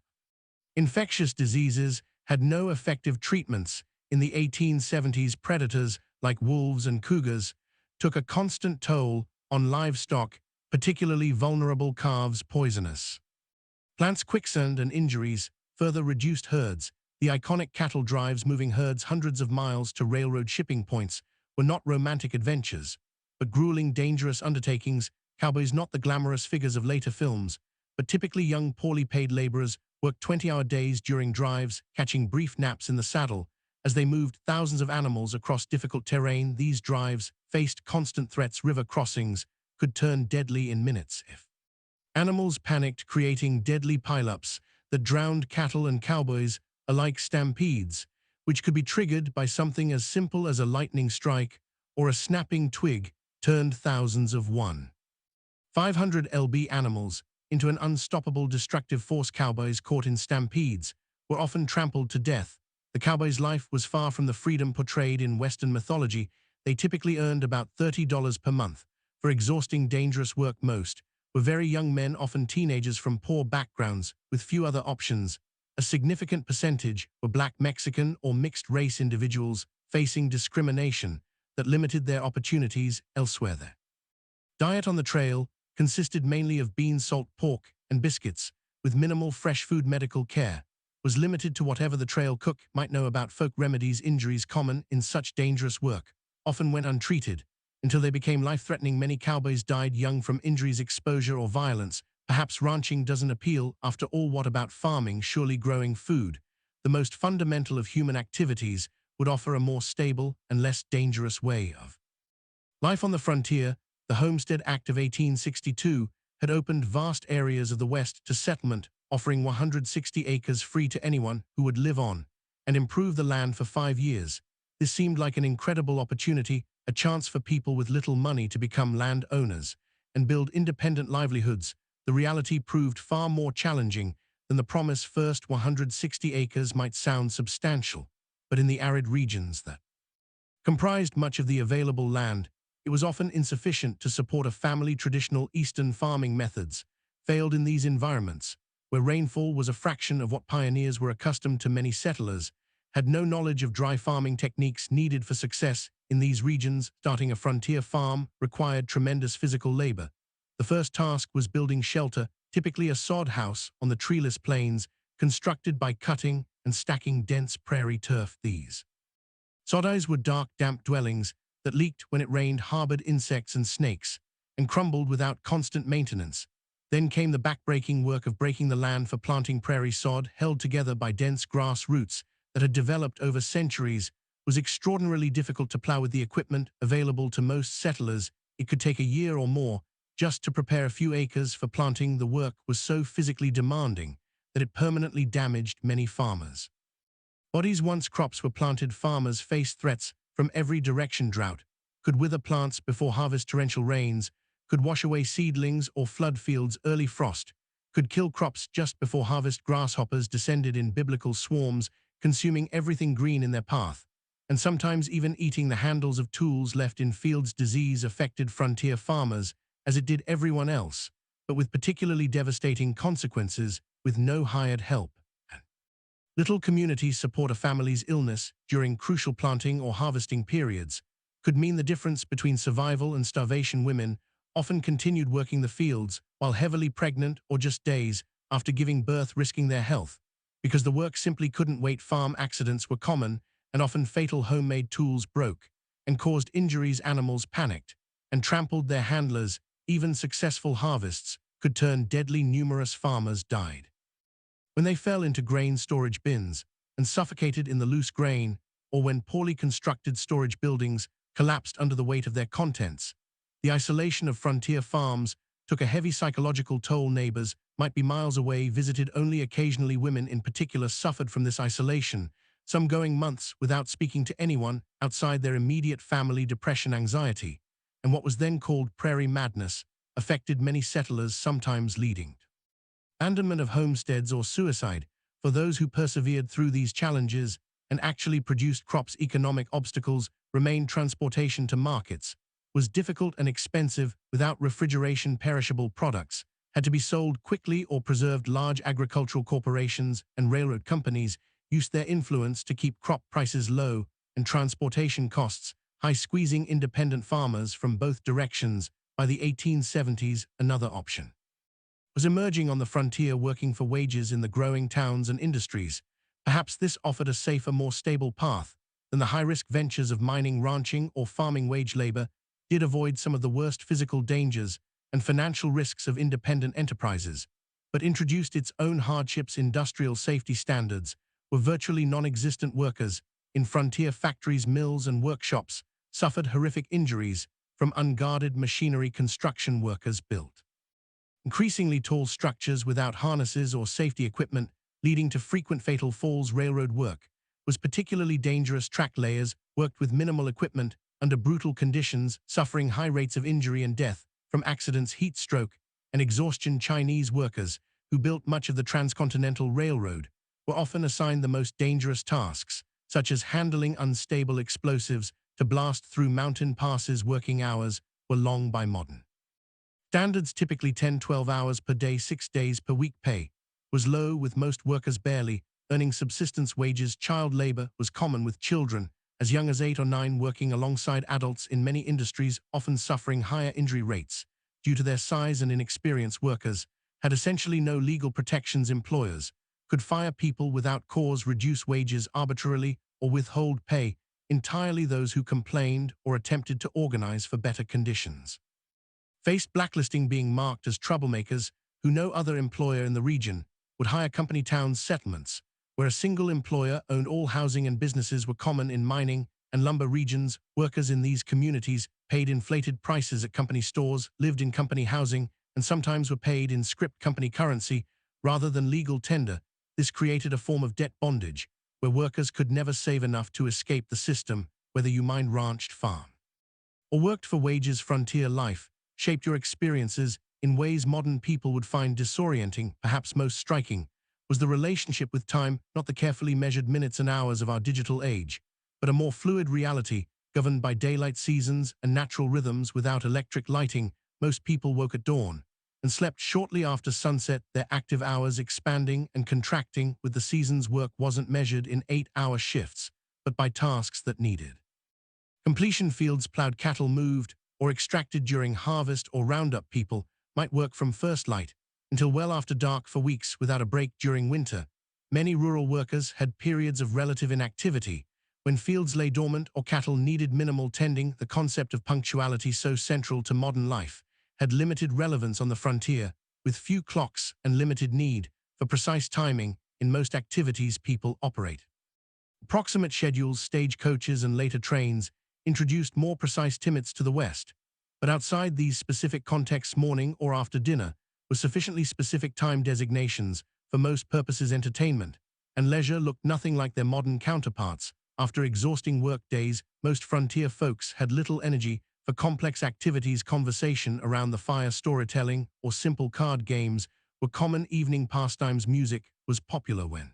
infectious diseases had no effective treatments. In the 1870s, predators like wolves and cougars took a constant toll on livestock, particularly vulnerable calves. Poisonous plants, quicksand, and injuries further reduced herds. The iconic cattle drives, moving herds hundreds of miles to railroad shipping points, were not romantic adventures, but grueling, dangerous undertakings. Cowboys, not the glamorous figures of later films, but typically young, poorly paid laborers, worked 20-hour days during drives, catching brief naps in the saddle as they moved thousands of animals across difficult terrain. These drives faced constant threats. River crossings could turn deadly in minutes if animals panicked, creating deadly pileups that drowned cattle and cowboys alike. Stampedes, which could be triggered by something as simple as a lightning strike or a snapping twig, turned thousands of 500 lb animals into an unstoppable, destructive force. Cowboys caught in stampedes were often trampled to death. The cowboy's life was far from the freedom portrayed in Western mythology. They typically earned about $30 per month for exhausting, dangerous work. Most were very young men, often teenagers from poor backgrounds with few other options. A significant percentage were Black, Mexican, or mixed-race individuals facing discrimination that limited their opportunities elsewhere. Their diet on the trail consisted mainly of beans, salt, pork, and biscuits, with minimal fresh food. Medical care was limited to whatever the trail cook might know about. Folk remedies, injuries common in such dangerous work, often went untreated until they became life-threatening. Many cowboys died young from injuries, exposure, or violence. Perhaps ranching doesn't appeal after all. What about farming? Surely growing food, the most fundamental of human activities, would offer a more stable and less dangerous way of life on the frontier. The Homestead Act of 1862 had opened vast areas of the West to settlement, offering 160 acres free to anyone who would live on and improve the land for 5 years. This seemed like an incredible opportunity, a chance for people with little money to become landowners and build independent livelihoods. The reality proved far more challenging than the promise. First, 160 acres might sound substantial, but in the arid regions that comprised much of the available land, it was often insufficient to support a family. Traditional Eastern farming methods failed in these environments, where rainfall was a fraction of what pioneers were accustomed to. Many settlers had no knowledge of dry farming techniques needed for success in these regions. Starting a frontier farm required tremendous physical labor. The first task was building shelter, typically a sod house on the treeless plains, constructed by cutting and stacking dense prairie turf. These sodais were dark, damp dwellings that leaked when it rained, harbored insects and snakes, and crumbled without constant maintenance. Then came the backbreaking work of breaking the land for planting. Prairie sod, held together by dense grass roots that had developed over centuries, was extraordinarily difficult to plow. With the equipment available to most settlers, it could take a year or more just to prepare a few acres for planting. The work was so physically demanding that it permanently damaged many farmers' bodies. Once crops were planted, farmers faced threats from every direction. Drought could wither plants before harvest. Torrential rains could wash away seedlings or flood fields. Early frost could kill crops just before harvest. Grasshoppers descended in biblical swarms, consuming everything green in their path, and sometimes even eating the handles of tools left in fields. Disease affected frontier farmers as it did everyone else, but with particularly devastating consequences. With no hired help, little community support, a family's illness during crucial planting or harvesting periods could mean the difference between survival and starvation. Women often continued working the fields while heavily pregnant or just days after giving birth, risking their health because the work simply couldn't wait. Farm accidents were common and often fatal. Homemade tools broke and caused injuries. Animals panicked and trampled their handlers. Even successful harvests could turn deadly. Numerous farmers died when they fell into grain storage bins and suffocated in the loose grain, or when poorly constructed storage buildings collapsed under the weight of their contents. The isolation of frontier farms took a heavy psychological toll. Neighbors might be miles away, visited only occasionally. Women in particular suffered from this isolation, some going months without speaking to anyone outside their immediate family. Depression, anxiety, and what was then called prairie madness affected many settlers, sometimes leading to abandonment of homesteads or suicide. For those who persevered through these challenges and actually produced crops, economic obstacles remained. Transportation to markets was difficult and expensive. Without refrigeration, perishable products had to be sold quickly or preserved. Large agricultural corporations and railroad companies used their influence to keep crop prices low and transportation costs high, squeezing independent farmers from both directions. By the 1870s, another option was emerging on the frontier: working for wages in the growing towns and industries. Perhaps this offered a safer, more stable path than the high-risk ventures of mining, ranching, or farming. Wage labor did avoid some of the worst physical dangers and financial risks of independent enterprises, but introduced its own hardships. Industrial safety standards were virtually non-existent. Workers in frontier factories, mills, and workshops suffered horrific injuries from unguarded machinery. Construction workers built increasingly tall structures without harnesses or safety equipment, leading to frequent fatal falls. Railroad work was particularly dangerous. Track layers worked with minimal equipment under brutal conditions, suffering high rates of injury and death from accidents, heat stroke, and exhaustion. Chinese workers, who built much of the transcontinental railroad, were often assigned the most dangerous tasks, such as handling unstable explosives to blast through mountain passes. Working hours were long by modern standards, typically 10–12 hours per day, 6 days per week. Pay was low, with most workers barely earning subsistence wages. Child labor was common, with children as young as 8 or 9 working alongside adults in many industries, often suffering higher injury rates due to their size and inexperience. Workers had essentially no legal protections. Employers could fire people without cause, reduce wages arbitrarily, or withhold pay entirely. Those who complained or attempted to organize for better conditions faced blacklisting, being marked as troublemakers who no other employer in the region would hire. Company towns, settlements where a single employer owned all housing and businesses were common in mining and lumber regions, workers in these communities paid inflated prices at company stores, lived in company housing, and sometimes were paid in script company currency rather than legal tender. This created a form of debt bondage, where workers could never save enough to escape the system, whether you mined, ranched, farmed, or worked for wages. Frontier life shaped your experiences in ways modern people would find disorienting. Perhaps most striking was the relationship with time, not the carefully measured minutes and hours of our digital age, but a more fluid reality governed by daylight seasons and natural rhythms. Without electric lighting, most people woke at dawn and slept shortly after sunset, their active hours expanding and contracting with the seasons. Work wasn't measured in 8-hour shifts, but by tasks that needed completion. Fields plowed, cattle moved or extracted during harvest or roundup. People might work from first light until well after dark for weeks without a break. During winter, many rural workers had periods of relative inactivity when fields lay dormant or cattle needed minimal tending. The concept of punctuality, so central to modern life, had limited relevance on the frontier. With few clocks and limited need for precise timing in most activities, people operate approximate schedules. Stagecoaches and later trains introduced more precise times to the West. But outside these specific contexts, morning or after dinner were sufficiently specific time designations for most purposes. Entertainment and leisure looked nothing like their modern counterparts. After exhausting work days, most frontier folks had little energy for complex activities. Conversation around the fire, storytelling, or simple card games were common evening pastimes. Music was popular when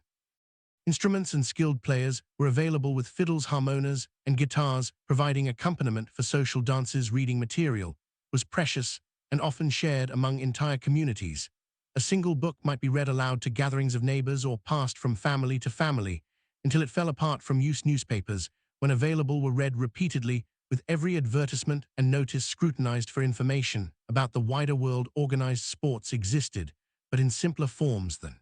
instruments and skilled players were available, with fiddles, harmonas, and guitars providing accompaniment for social dances. Reading material was precious and often shared among entire communities. A single book might be read aloud to gatherings of neighbors or passed from family to family until it fell apart from use. Newspapers, when available, were read repeatedly, with every advertisement and notice scrutinized for information about the wider world. Organized sports existed, but in simpler forms than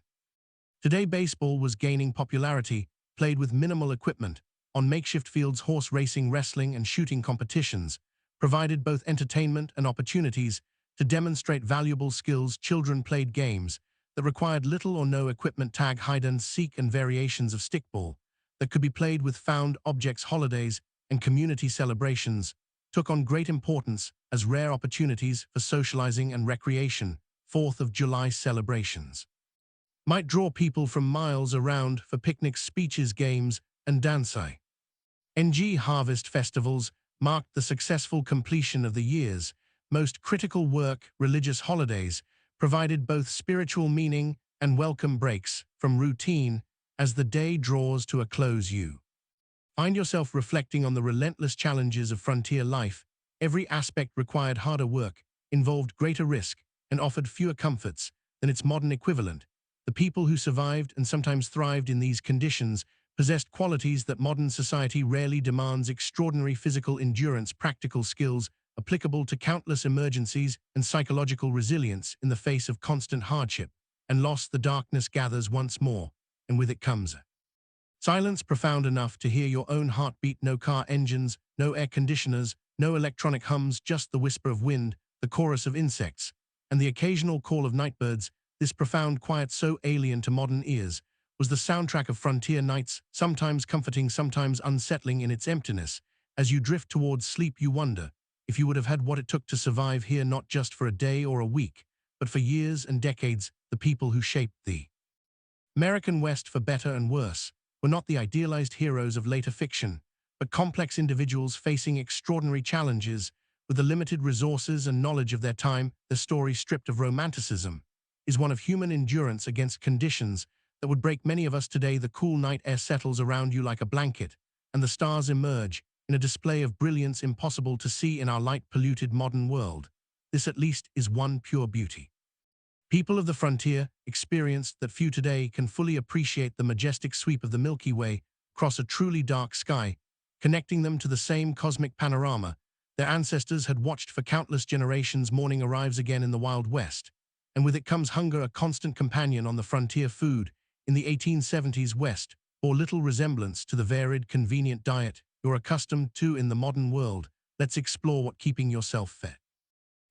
today. Baseball was gaining popularity, played with minimal equipment, on makeshift fields. Horse racing, wrestling, and shooting competitions provided both entertainment and opportunities to demonstrate valuable skills. Children played games that required little or no equipment. Tag, hide and seek, and variations of stickball that could be played with found objects. Holidays and community celebrations took on great importance as rare opportunities for socializing and recreation. 4th of July celebrations might draw people from miles around for picnics, speeches, games, and dancing. Harvest festivals marked the successful completion of the year's most critical work. Religious holidays provided both spiritual meaning and welcome breaks from routine. As the day draws to a close, you find yourself reflecting on the relentless challenges of frontier life. Every aspect required harder work, involved greater risk, and offered fewer comforts than its modern equivalent. The people who survived and sometimes thrived in these conditions possessed qualities that modern society rarely demands: extraordinary physical endurance, practical skills applicable to countless emergencies, and psychological resilience in the face of constant hardship and loss. The darkness gathers once more, and with it comes a silence profound enough to hear your own heartbeat. No car engines, no air conditioners, no electronic hums, just the whisper of wind, the chorus of insects, and the occasional call of nightbirds. This profound quiet, so alien to modern ears, was the soundtrack of frontier nights, sometimes comforting, sometimes unsettling in its emptiness. As you drift towards sleep, you wonder if you would have had what it took to survive here, not just for a day or a week, but for years and decades. The people who shaped the American West, for better and worse, were not the idealized heroes of later fiction, but complex individuals facing extraordinary challenges with the limited resources and knowledge of their time. The story, stripped of romanticism, is one of human endurance against conditions that would break many of us today. The cool night air settles around you like a blanket, and the stars emerge in a display of brilliance impossible to see in our light-polluted modern world. This at least is one pure beauty. People of the frontier experienced that few today can fully appreciate: the majestic sweep of the Milky Way across a truly dark sky, connecting them to the same cosmic panorama their ancestors had watched for countless generations. Morning arrives again in the Wild West, and with it comes hunger, a constant companion on the frontier. Food in the 1870s West bore little resemblance to the varied, convenient diet you're accustomed to in the modern world. Let's explore what keeping yourself fed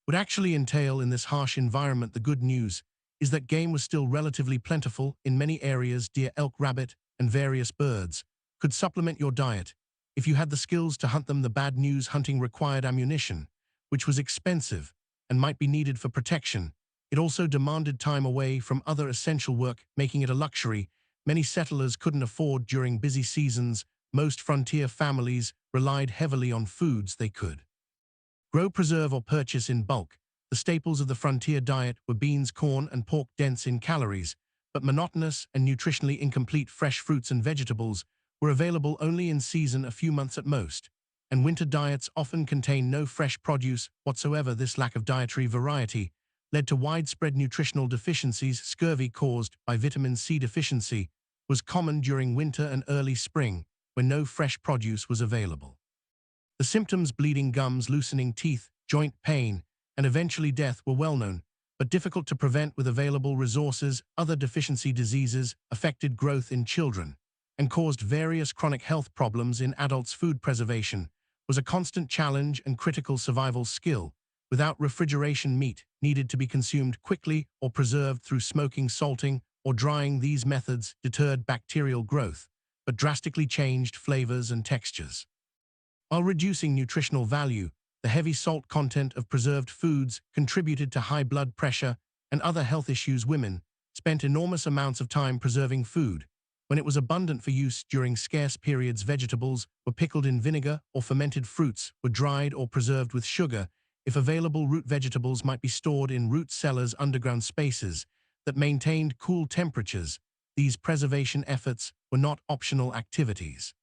would actually entail in this harsh environment. The good news is that game was still relatively plentiful in many areas. Deer, elk, rabbit, and various birds could supplement your diet, If you had the skills to hunt them, the bad news: hunting required ammunition, which was expensive and might be needed for protection. It also demanded time away from other essential work, making it a luxury many settlers couldn't afford during busy seasons. Most frontier families relied heavily on foods they could grow, preserve, or purchase in bulk. The staples of the frontier diet were beans, corn, and pork, dense in calories, but monotonous and nutritionally incomplete. Fresh fruits and vegetables were available only in season, a few months at most, and winter diets often contained no fresh produce whatsoever. This lack of dietary variety led to widespread nutritional deficiencies. Scurvy, caused by vitamin C deficiency, was common during winter and early spring, when no fresh produce was available. The symptoms: bleeding gums, loosening teeth, joint pain, and eventually death, were well known, but difficult to prevent with available resources. Other deficiency diseases affected growth in children and caused various chronic health problems in adults. Food preservation was a constant challenge and critical survival skill. Without refrigeration, meat needed to be consumed quickly or preserved through smoking, salting, or drying. These methods deterred bacterial growth, but drastically changed flavors and textures. While reducing nutritional value, the heavy salt content of preserved foods contributed to high blood pressure and other health issues. Women spent enormous amounts of time preserving food. When it was abundant for use during scarce periods, vegetables were pickled in vinegar, or fermented fruits were dried or preserved with sugar. If available, root vegetables might be stored in root cellars, underground spaces that maintained cool temperatures. These preservation efforts were not optional activities,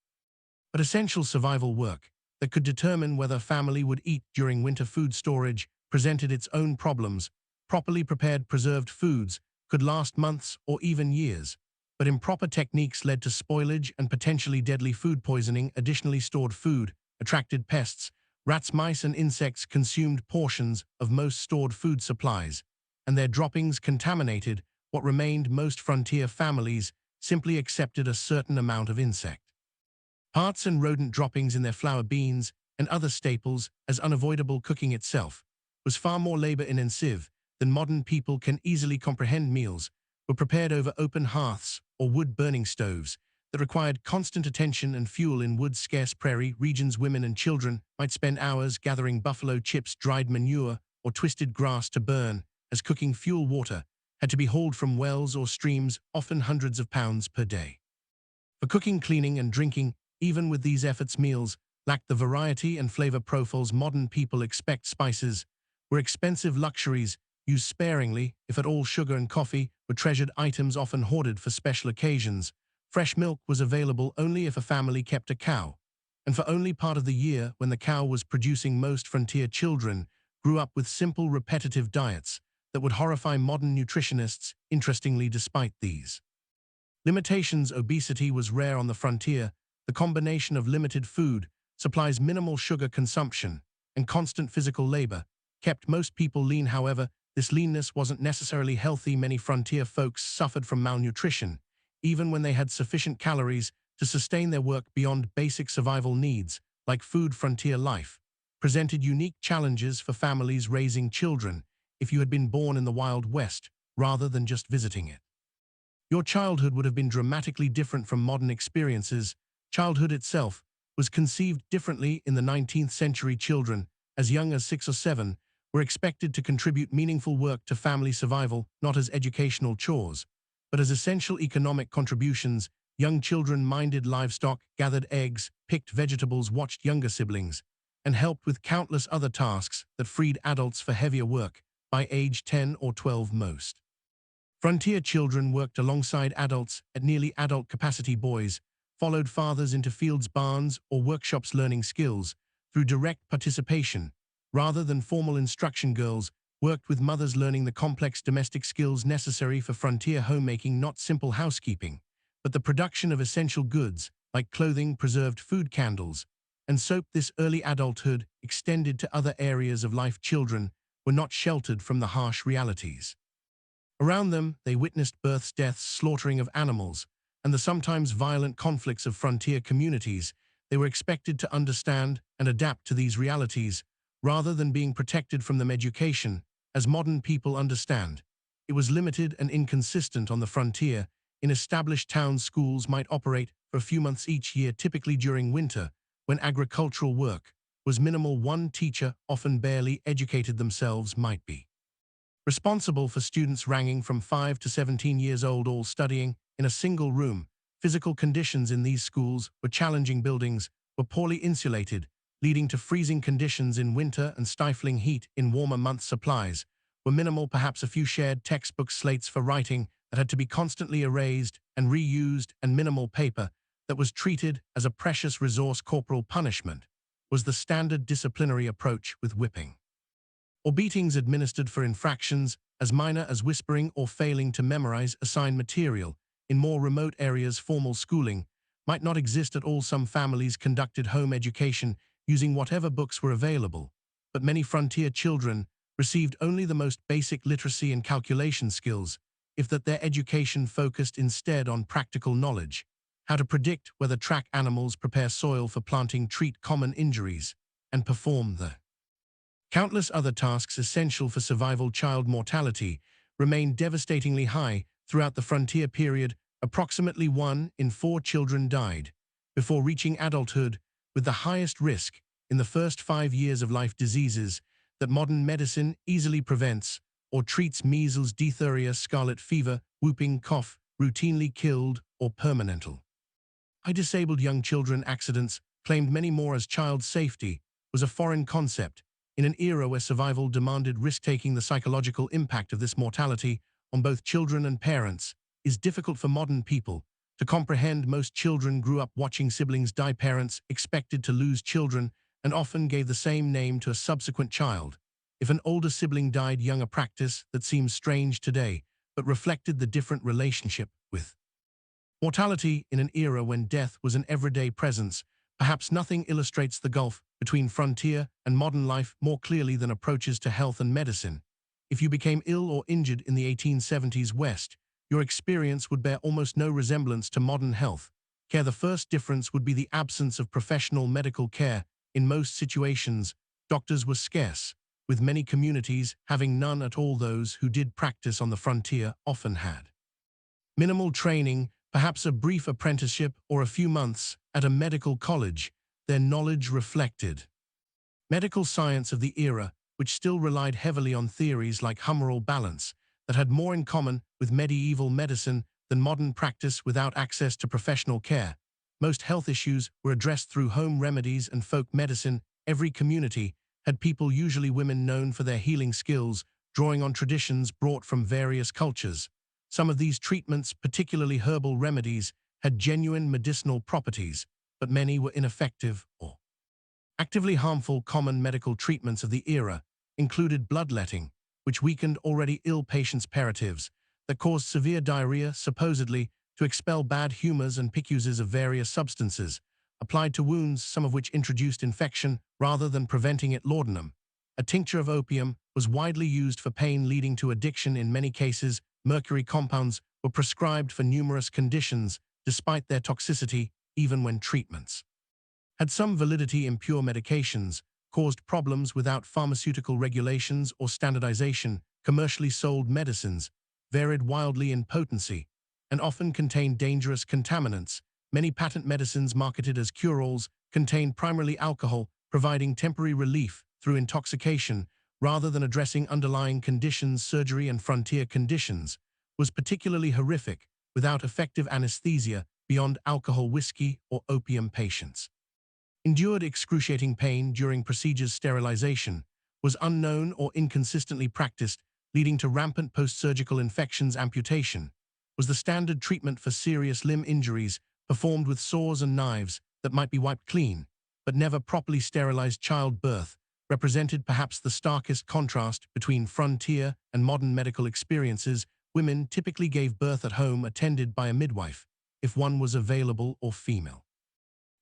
but essential survival work that could determine whether a family would eat during winter. Food storage presented its own problems. Properly prepared preserved foods could last months or even years, but improper techniques led to spoilage and potentially deadly food poisoning. Additionally, stored food attracted pests. Rats, mice, and insects consumed portions of most stored food supplies, and their droppings contaminated what remained. Most frontier families simply accepted a certain amount of insect parts and rodent droppings in their flour, beans, and other staples as unavoidable. Cooking itself was far more labor-intensive than modern people can easily comprehend. Meals were prepared over open hearths or wood-burning stoves that required constant attention and fuel. In wood-scarce prairie regions, women and children might spend hours gathering buffalo chips, dried manure, or twisted grass to burn as cooking fuel. Water had to be hauled from wells or streams, often hundreds of pounds per day. For cooking, cleaning, and drinking, even with these efforts, meals lacked the variety and flavor profiles modern people expect. Spices were expensive luxuries used sparingly, if at all. Sugar and coffee were treasured items often hoarded for special occasions. Fresh milk was available only if a family kept a cow, and for only part of the year when the cow was producing. Most frontier children grew up with simple, repetitive diets that would horrify modern nutritionists. Interestingly, despite these limitations, obesity was rare on the frontier. The combination of limited food supplies, minimal sugar consumption, and constant physical labor kept most people lean. However, this leanness wasn't necessarily healthy. Many frontier folks suffered from malnutrition, even when they had sufficient calories to sustain their work beyond basic survival needs, like food. Frontier life presented unique challenges for families raising children. If you had been born in the Wild West rather than just visiting it, your childhood would have been dramatically different from modern experiences. Childhood itself was conceived differently in the 19th century. Children, as young as 6 or 7, were expected to contribute meaningful work to family survival, not as educational chores, but as essential economic contributions. Young children minded livestock, gathered eggs, picked vegetables, watched younger siblings, and helped with countless other tasks that freed adults for heavier work. By age 10 or 12, most frontier children worked alongside adults at nearly adult capacity. Boys followed fathers into fields, barns, or workshops, learning skills through direct participation rather than formal instruction. Girls worked with mothers, learning the complex domestic skills necessary for frontier homemaking, not simple housekeeping, but the production of essential goods like clothing, preserved food, candles, and soap. This early adulthood extended to other areas of life. Children were not sheltered from the harsh realities around them. They witnessed births, deaths, slaughtering of animals, and the sometimes violent conflicts of frontier communities. They were expected to understand and adapt to these realities, rather than being protected from them. Education, as modern people understand, it was limited and inconsistent on the frontier. In established towns, schools might operate for a few months each year, typically during winter, when agricultural work was minimal, one teacher, often barely educated themselves, might be responsible for students ranging from 5 to 17 years old, all studying in a single room. Physical conditions in these schools were challenging. Buildings were poorly insulated, leading to freezing conditions in winter and stifling heat in warmer months. Supplies were minimal, perhaps a few shared textbooks, slates for writing that had to be constantly erased and reused, and minimal paper that was treated as a precious resource. Corporal punishment was the standard disciplinary approach, with whipping or beatings administered for infractions as minor as whispering or failing to memorize assigned material. In more remote areas, formal schooling might not exist at all. Some families conducted home education using whatever books were available, but many frontier children received only the most basic literacy and calculation skills, if that. Their education focused instead on practical knowledge, how to predict whether track animals, prepare soil for planting, treat common injuries, and perform the countless other tasks essential for survival. Child mortality remained devastatingly high throughout the frontier period. Approximately 1 in 4 children died before reaching adulthood, with the highest risk in the first 5 years of life. Diseases that modern medicine easily prevents or treats: measles, diphtheria, scarlet fever, whooping cough, routinely killed or permanently disabled young children. Accidents, claimed many more as child safety, was a foreign concept in an era where survival demanded risk-taking. The psychological impact of this mortality on both children and parents is difficult for modern people to comprehend. Most children grew up watching siblings die. Parents expected to lose children and often gave the same name to a subsequent child if an older sibling died young, a practice that seems strange today but reflected the different relationship with mortality in an era when death was an everyday presence. Perhaps nothing illustrates the gulf between frontier and modern life more clearly than approaches to health and medicine. If you became ill or injured in the 1870s West, your experience would bear almost no resemblance to modern health care. The first difference would be the absence of professional medical care. In most situations, doctors were scarce, with many communities having none at all. Those who did practice on the frontier often had minimal training, perhaps a brief apprenticeship or a few months at a medical college. Their knowledge reflected medical science of the era, which still relied heavily on theories like humoral balance, that had more in common with medieval medicine than modern practice. Without access to professional care, most health issues were addressed through home remedies and folk medicine. Every community had people, usually women, known for their healing skills, drawing on traditions brought from various cultures. Some of these treatments, particularly herbal remedies, had genuine medicinal properties, but many were ineffective or actively harmful. Common medical treatments of the era included bloodletting, which weakened already ill patients, palliatives that caused severe diarrhea, supposedly to expel bad humors, and picuses of various substances applied to wounds, some of which introduced infection rather than preventing it. Laudanum, a tincture of opium, was widely used for pain, leading to addiction in many cases. Mercury compounds were prescribed for numerous conditions, despite their toxicity, even when treatments had some validity. Impure medications caused problems without pharmaceutical regulations or standardization. Commercially sold medicines varied wildly in potency and often contained dangerous contaminants. Many patent medicines marketed as cure-alls contained primarily alcohol, providing temporary relief through intoxication rather than addressing underlying conditions. Surgery and frontier conditions was particularly horrific. Without effective anesthesia beyond alcohol, whiskey, or opium, patients endured excruciating pain during procedures. Sterilization was unknown or inconsistently practiced, leading to rampant post-surgical infections. Amputation was the standard treatment for serious limb injuries, performed with saws and knives that might be wiped clean, but never properly sterilized. Childbirth represented perhaps the starkest contrast between frontier and modern medical experiences. Women typically gave birth at home, attended by a midwife, if one was available, or female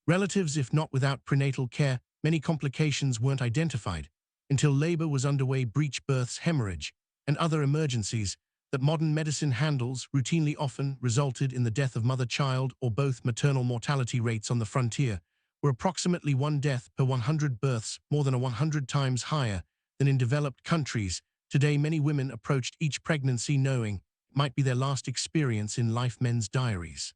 relatives, if not without prenatal care. Many complications weren't identified until labor was underway. Breech births, hemorrhage, and other emergencies that modern medicine handles routinely often resulted in the death of mother, child, or both. Maternal mortality rates on the frontier were approximately 1 death per 100 births, more than 100 times higher than in developed countries. Today, many women approached each pregnancy knowing it might be their last experience in life. Men's diaries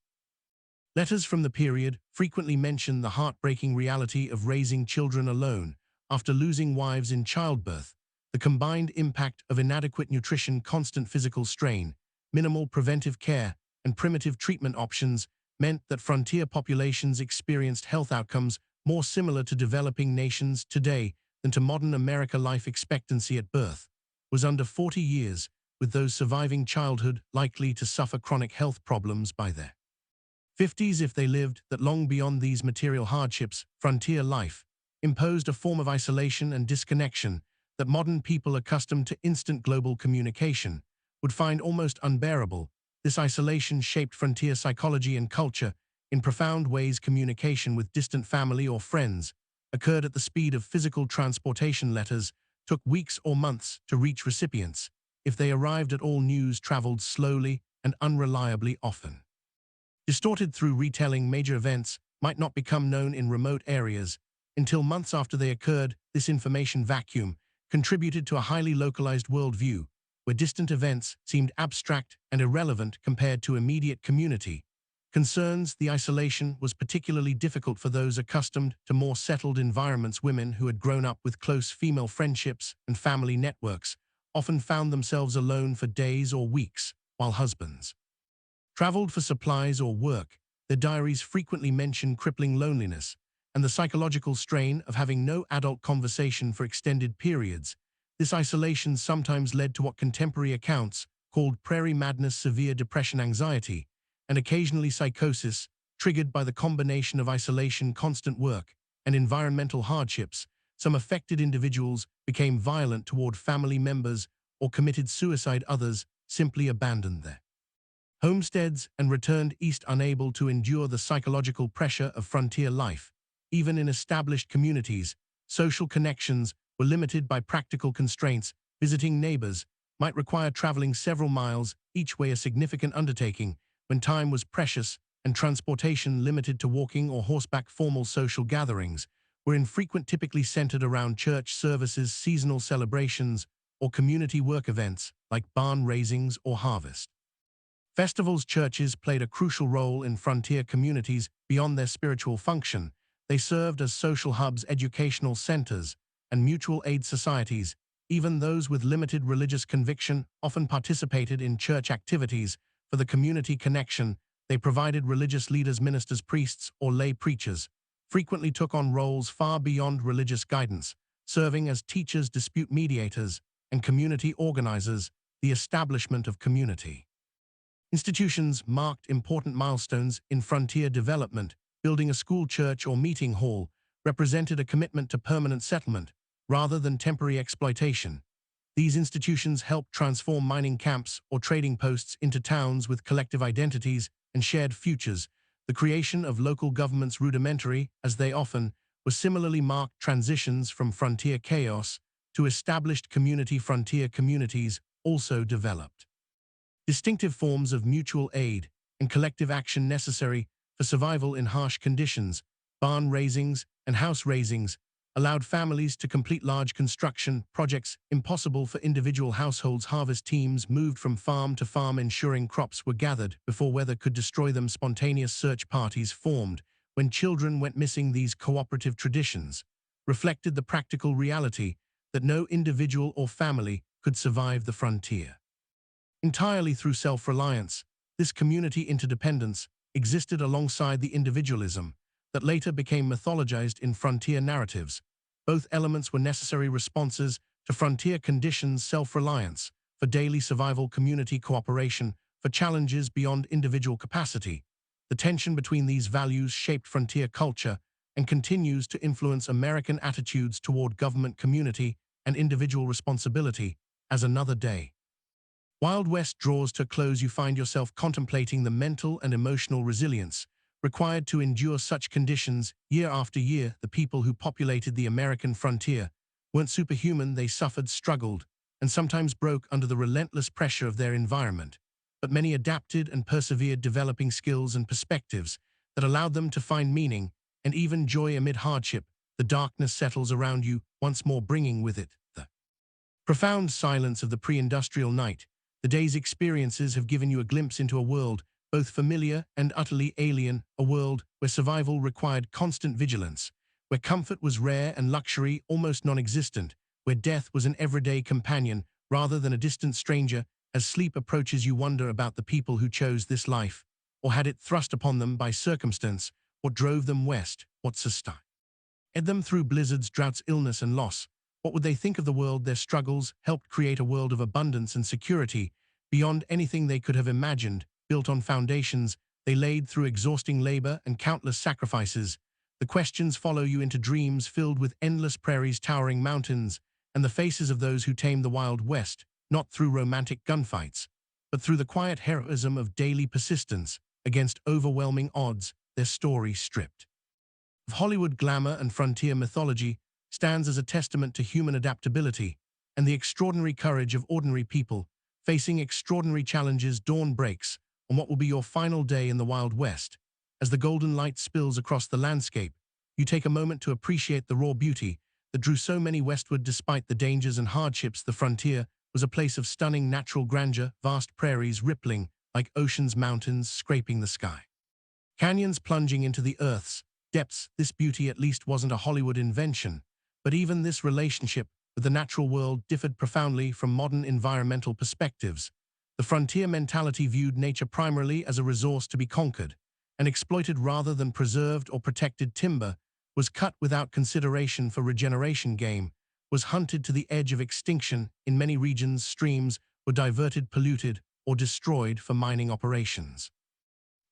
Letters from the period frequently mention the heartbreaking reality of raising children alone after losing wives in childbirth, the combined impact of inadequate nutrition, constant physical strain, minimal preventive care, and primitive treatment options meant that frontier populations experienced health outcomes more similar to developing nations today than to modern America. Life expectancy at birth was under 40 years, with those surviving childhood likely to suffer chronic health problems by their 50s if they lived that long. Beyond these material hardships, frontier life imposed a form of isolation and disconnection that modern people accustomed to instant global communication would find almost unbearable. This isolation shaped frontier psychology and culture in profound ways. Communication with distant family or friends occurred at the speed of physical transportation. Letters took weeks or months to reach recipients. If they arrived at all, news traveled slowly and unreliably, often distorted through retelling. Major events might not become known in remote areas until months after they occurred. This information vacuum contributed to a highly localized worldview, where distant events seemed abstract and irrelevant compared to immediate community concerns. The isolation was particularly difficult for those accustomed to more settled environments. Women who had grown up with close female friendships and family networks often found themselves alone for days or weeks, while husbands traveled for supplies or work. Their diaries frequently mention crippling loneliness and the psychological strain of having no adult conversation for extended periods. This isolation sometimes led to what contemporary accounts called prairie madness, severe depression, anxiety, and occasionally psychosis, triggered by the combination of isolation, constant work, and environmental hardships. Some affected individuals became violent toward family members or committed suicide. Others simply abandoned their homesteads and returned east, unable to endure the psychological pressure of frontier life. Even in established communities, social connections were limited by practical constraints. Visiting neighbors might require traveling several miles each way, a significant undertaking when time was precious and transportation limited to walking or horseback. Formal social gatherings were infrequent, typically centered around church services, seasonal celebrations, or community work events like barn raisings or harvest festivals. Churches played a crucial role in frontier communities. Beyond their spiritual function, they served as social hubs, educational centers, and mutual aid societies. Even those with limited religious conviction often participated in church activities for the community connection. They provided. Religious leaders, ministers, priests, or lay preachers frequently took on roles far beyond religious guidance, serving as teachers, dispute mediators, and community organizers. The establishment of community institutions marked important milestones in frontier development. Building a school, church, or meeting hall represented a commitment to permanent settlement rather than temporary exploitation. These institutions helped transform mining camps or trading posts into towns with collective identities and shared futures. The creation of local governments, rudimentary as they often were, similarly marked transitions from frontier chaos to established community. Frontier communities also developed distinctive forms of mutual aid and collective action necessary for survival in harsh conditions. Barn raisings and house raisings allowed families to complete large construction projects impossible for individual households. Harvest teams moved from farm to farm, ensuring crops were gathered before weather could destroy them. Spontaneous search parties formed when children went missing. These cooperative traditions reflected the practical reality that no individual or family could survive the frontier entirely through self-reliance. This community interdependence existed alongside the individualism that later became mythologized in frontier narratives. Both elements were necessary responses to frontier conditions: self-reliance for daily survival, community cooperation for challenges beyond individual capacity. The tension between these values shaped frontier culture and continues to influence American attitudes toward government, community, and individual responsibility. As another day Wild West draws to a close, you find yourself contemplating the mental and emotional resilience required to endure such conditions year after year. The people who populated the American frontier weren't superhuman. They suffered, struggled, and sometimes broke under the relentless pressure of their environment. But many adapted and persevered, developing skills and perspectives that allowed them to find meaning and even joy amid hardship. The darkness settles around you, once more bringing with it the profound silence of the pre-industrial night. The day's experiences have given you a glimpse into a world both familiar and utterly alien, a world where survival required constant vigilance, where comfort was rare and luxury almost non-existent, where death was an everyday companion rather than a distant stranger. As sleep approaches, you wonder about the people who chose this life, or had it thrust upon them by circumstance. What drove them west? What sustained them through blizzards, droughts, illness, and loss? What would they think of the world their struggles helped create? A world of abundance and security beyond anything they could have imagined, built on foundations they laid through exhausting labor and countless sacrifices. The questions follow you into dreams filled with endless prairies, towering mountains, and the faces of those who tamed the Wild West, not through romantic gunfights, but through the quiet heroism of daily persistence against overwhelming odds. Their story, stripped of Hollywood glamour and frontier mythology, stands as a testament to human adaptability and the extraordinary courage of ordinary people facing extraordinary challenges. Dawn breaks on what will be your final day in the Wild West. As the golden light spills across the landscape, you take a moment to appreciate the raw beauty that drew so many westward. Despite the dangers and hardships, the frontier was a place of stunning natural grandeur, vast prairies rippling like oceans, mountains scraping the sky, canyons plunging into the earth's depths. This beauty at least wasn't a Hollywood invention, but even this relationship with the natural world differed profoundly from modern environmental perspectives. The frontier mentality viewed nature primarily as a resource to be conquered and exploited rather than preserved or protected. Timber was cut without consideration for regeneration. Game was hunted to the edge of extinction. In many regions, streams were diverted, polluted, or destroyed for mining operations,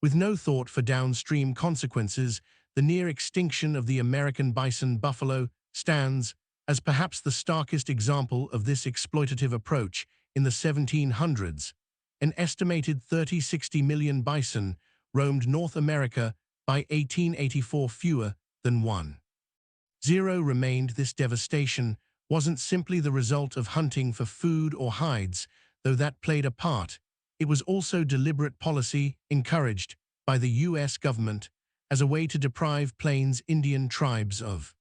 with no thought for downstream consequences. The near extinction of the American bison buffalo stands as perhaps the starkest example of this exploitative approach. In the 1700s, an estimated 30–60 million bison roamed North America. By 1884, fewer than 1.0 remained. This devastation wasn't simply the result of hunting for food or hides, though that played a part. It was also deliberate policy encouraged by the U.S. government as a way to deprive Plains Indian tribes of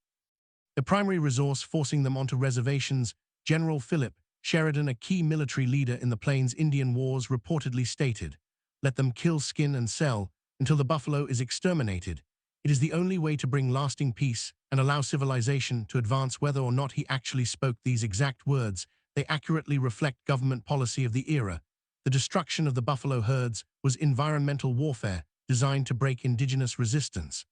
the primary resource, forcing them onto reservations. General Philip Sheridan, a key military leader in the Plains Indian Wars, reportedly stated, "Let them kill, skin, and sell until the buffalo is exterminated. It is the only way to bring lasting peace and allow civilization to advance." Whether or not he actually spoke these exact words, they accurately reflect government policy of the era. The destruction of the buffalo herds was environmental warfare designed to break indigenous resistance,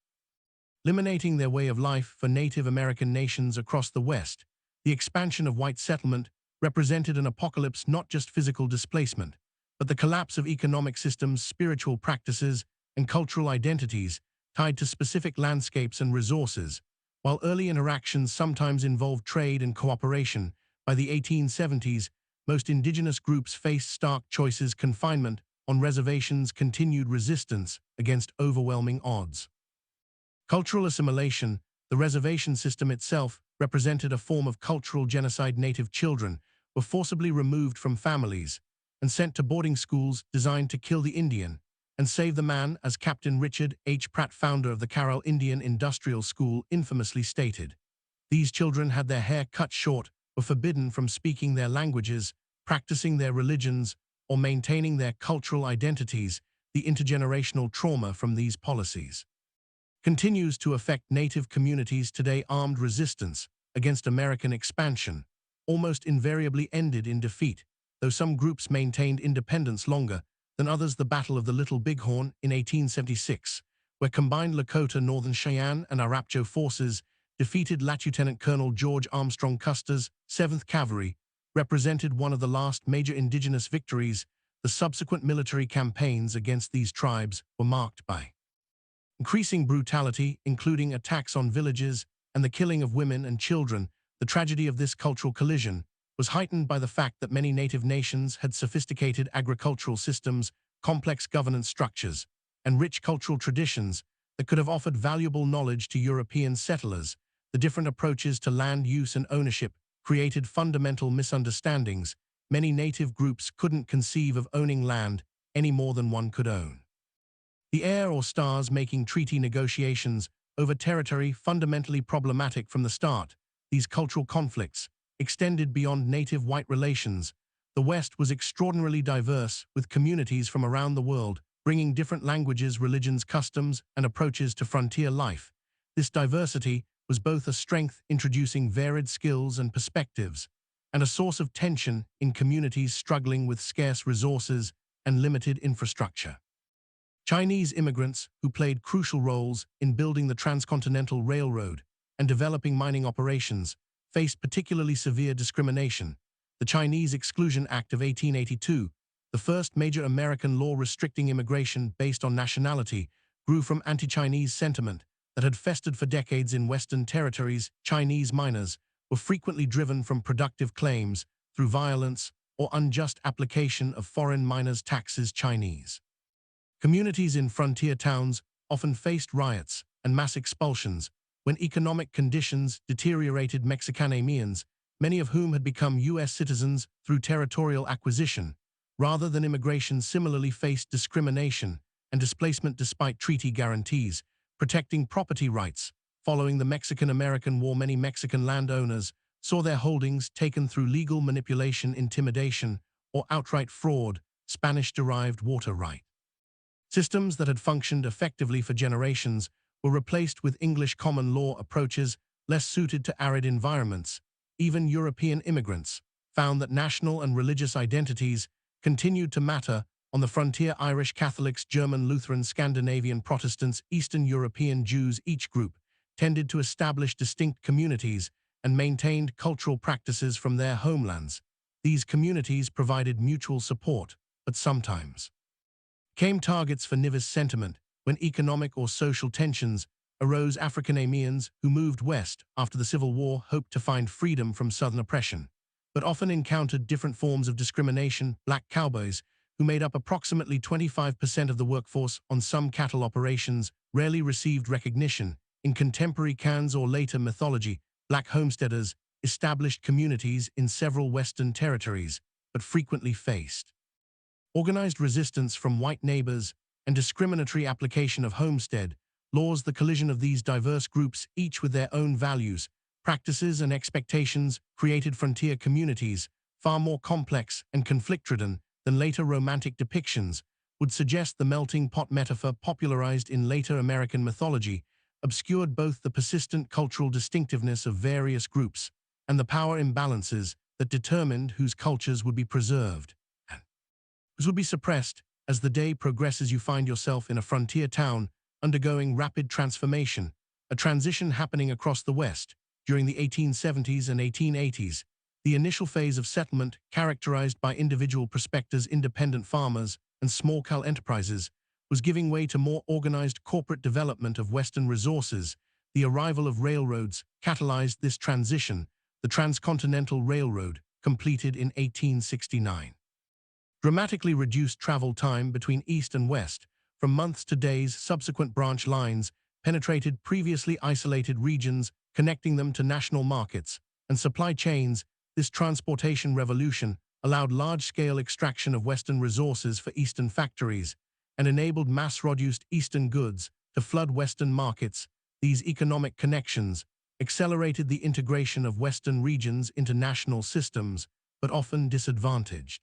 eliminating their way of life for Native American nations across the West. The expansion of white settlement represented an apocalypse, not just physical displacement, but the collapse of economic systems, spiritual practices, and cultural identities tied to specific landscapes and resources. While early interactions sometimes involved trade and cooperation, by the 1870s, most indigenous groups faced stark choices: confinement on reservations, continued resistance against overwhelming odds. Cultural assimilation. The reservation system itself represented a form of cultural genocide. Native children were forcibly removed from families and sent to boarding schools designed to kill the Indian and save the man, as Captain Richard H. Pratt, founder of the Carroll Indian Industrial School, infamously stated. These children had their hair cut short, were forbidden from speaking their languages, practicing their religions, or maintaining their cultural identities. The intergenerational trauma from these policies continues to affect Native communities today. Armed resistance against American expansion almost invariably ended in defeat, though some groups maintained independence longer than others. The Battle of the Little Bighorn in 1876, where combined Lakota, Northern Cheyenne, and Arapaho forces defeated Lieutenant Colonel George Armstrong Custer's 7th Cavalry, represented one of the last major indigenous victories. The subsequent military campaigns against these tribes were marked by increasing brutality, including attacks on villages and the killing of women and children. The tragedy of this cultural collision was heightened by the fact that many Native nations had sophisticated agricultural systems, complex governance structures, and rich cultural traditions that could have offered valuable knowledge to European settlers. The different approaches to land use and ownership created fundamental misunderstandings. Many Native groups couldn't conceive of owning land any more than one could own the air or stars, making treaty negotiations over territory fundamentally problematic from the start. These cultural conflicts extended beyond Native-white relations. The West was extraordinarily diverse, with communities from around the world bringing different languages, religions, customs, and approaches to frontier life. This diversity was both a strength, introducing varied skills and perspectives, and a source of tension in communities struggling with scarce resources and limited infrastructure. Chinese immigrants, who played crucial roles in building the transcontinental railroad and developing mining operations, faced particularly severe discrimination. The Chinese Exclusion Act of 1882, the first major American law restricting immigration based on nationality, grew from anti-Chinese sentiment that had festered for decades in Western territories. Chinese miners were frequently driven from productive claims through violence or unjust application of foreign miners' taxes. Chinese communities in frontier towns often faced riots and mass expulsions when economic conditions deteriorated. Mexicanamians, many of whom had become U.S. citizens through territorial acquisition, rather than immigration, similarly faced discrimination and displacement despite treaty guarantees protecting property rights. Following the Mexican-American War, many Mexican landowners saw their holdings taken through legal manipulation, intimidation, or outright fraud. Spanish-derived water right systems that had functioned effectively for generations were replaced with English common law approaches less suited to arid environments. Even European immigrants found that national and religious identities continued to matter on the frontier. Irish Catholics, German Lutherans, Scandinavian Protestants, Eastern European Jews, each group tended to establish distinct communities and maintained cultural practices from their homelands. These communities provided mutual support, but sometimes became targets for Nivist sentiment when economic or social tensions arose. Africanamians who moved west after the Civil War hoped to find freedom from Southern oppression, but often encountered different forms of discrimination. Black cowboys, who made up approximately 25% of the workforce on some cattle operations, rarely received recognition. In contemporary Kansas or later mythology, black homesteaders established communities in several Western territories, but frequently faced organized resistance from white neighbors and discriminatory application of homestead laws. The collision of these diverse groups, each with their own values, practices, and expectations, created frontier communities far more complex and conflict-ridden than later romantic depictions would suggest. The melting pot metaphor, popularized in later American mythology, obscured both the persistent cultural distinctiveness of various groups and the power imbalances that determined whose cultures would be preserved and whose would be suppressed. As the day progresses, you find yourself in a frontier town undergoing rapid transformation, a transition happening across the West during the 1870s and 1880s. The initial phase of settlement, characterized by individual prospectors, independent farmers, and small-scale enterprises, was giving way to more organized corporate development of Western resources. The arrival of railroads catalyzed this transition. The Transcontinental Railroad, completed in 1869, dramatically reduced travel time between East and West from months to days. Subsequent branch lines penetrated previously isolated regions, connecting them to national markets and supply chains. This transportation revolution allowed large-scale extraction of Western resources for Eastern factories and enabled mass-produced Eastern goods to flood Western markets. These economic connections accelerated the integration of Western regions into national systems, but often disadvantaged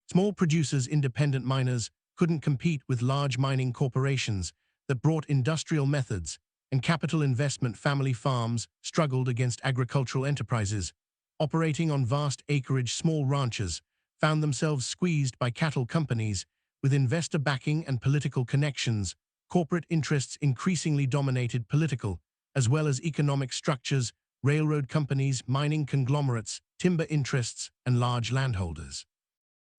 small producers. Independent miners couldn't compete with large mining corporations that brought industrial methods and capital investment. Family farms struggled against agricultural enterprises operating on vast acreage. Small ranchers found themselves squeezed by cattle companies with investor backing and political connections. Corporate interests increasingly dominated political as well as economic structures. Railroad companies, mining conglomerates, timber interests, and large landholders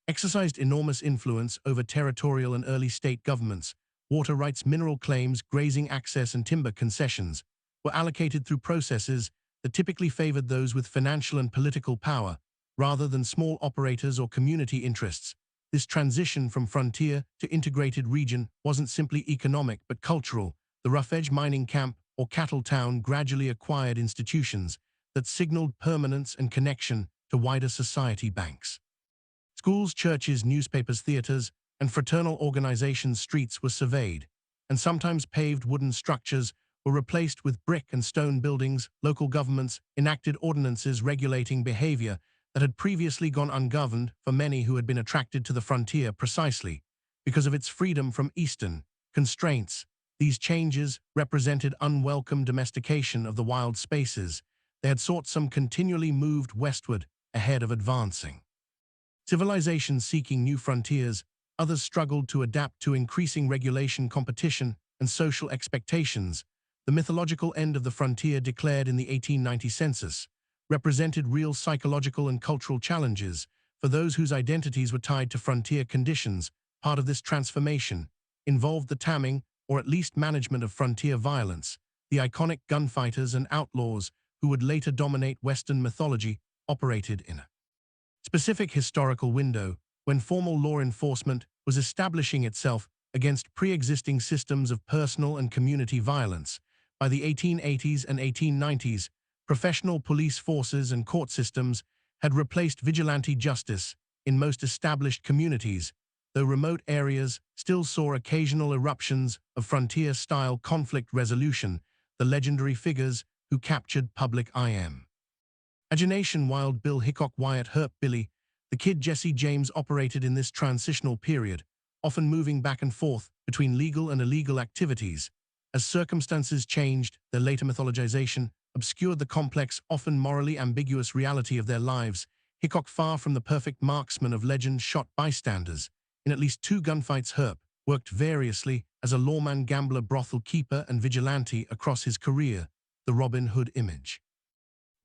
exercised enormous influence over territorial and early state governments. Water rights, mineral claims, grazing access, and timber concessions were allocated through processes that typically favored those with financial and political power, rather than small operators or community interests. This transition from frontier to integrated region wasn't simply economic but cultural. The rough-edge mining camp or cattle town gradually acquired institutions that signaled permanence and connection to wider society. Banks, schools, churches, newspapers, theaters, and fraternal organizations. Streets were surveyed, and sometimes paved wooden structures were replaced with brick and stone buildings. Local governments enacted ordinances regulating behavior that had previously gone ungoverned. For many who had been attracted to the frontier precisely because of its freedom from Eastern constraints. These changes represented unwelcome domestication of the wild spaces. They had sought some continually moved westward ahead of advancing. Civilizations seeking new frontiers, others struggled to adapt to increasing regulation, competition, and social expectations. The mythological end of the frontier declared in the 1890 census represented real psychological and cultural challenges for those whose identities were tied to frontier conditions. Part of this transformation involved the taming, or at least management, of frontier violence. The iconic gunfighters and outlaws who would later dominate Western mythology operated in a specific historical window when formal law enforcement was establishing itself against pre-existing systems of personal and community violence. By the 1880s and 1890s, professional police forces and court systems had replaced vigilante justice in most established communities, though remote areas still saw occasional eruptions of frontier-style conflict resolution. The legendary figures who captured public imagination: Wild Bill Hickok, Wyatt Earp, Billy the Kid, Jesse James operated in this transitional period, often moving back and forth between legal and illegal activities. As circumstances changed, their later mythologization obscured the complex, often morally ambiguous reality of their lives. Hickok, far from the perfect marksman of legend, shot bystanders in at least 2 gunfights. Earp worked variously as a lawman, gambler, brothel keeper, and vigilante across his career. The Robin Hood image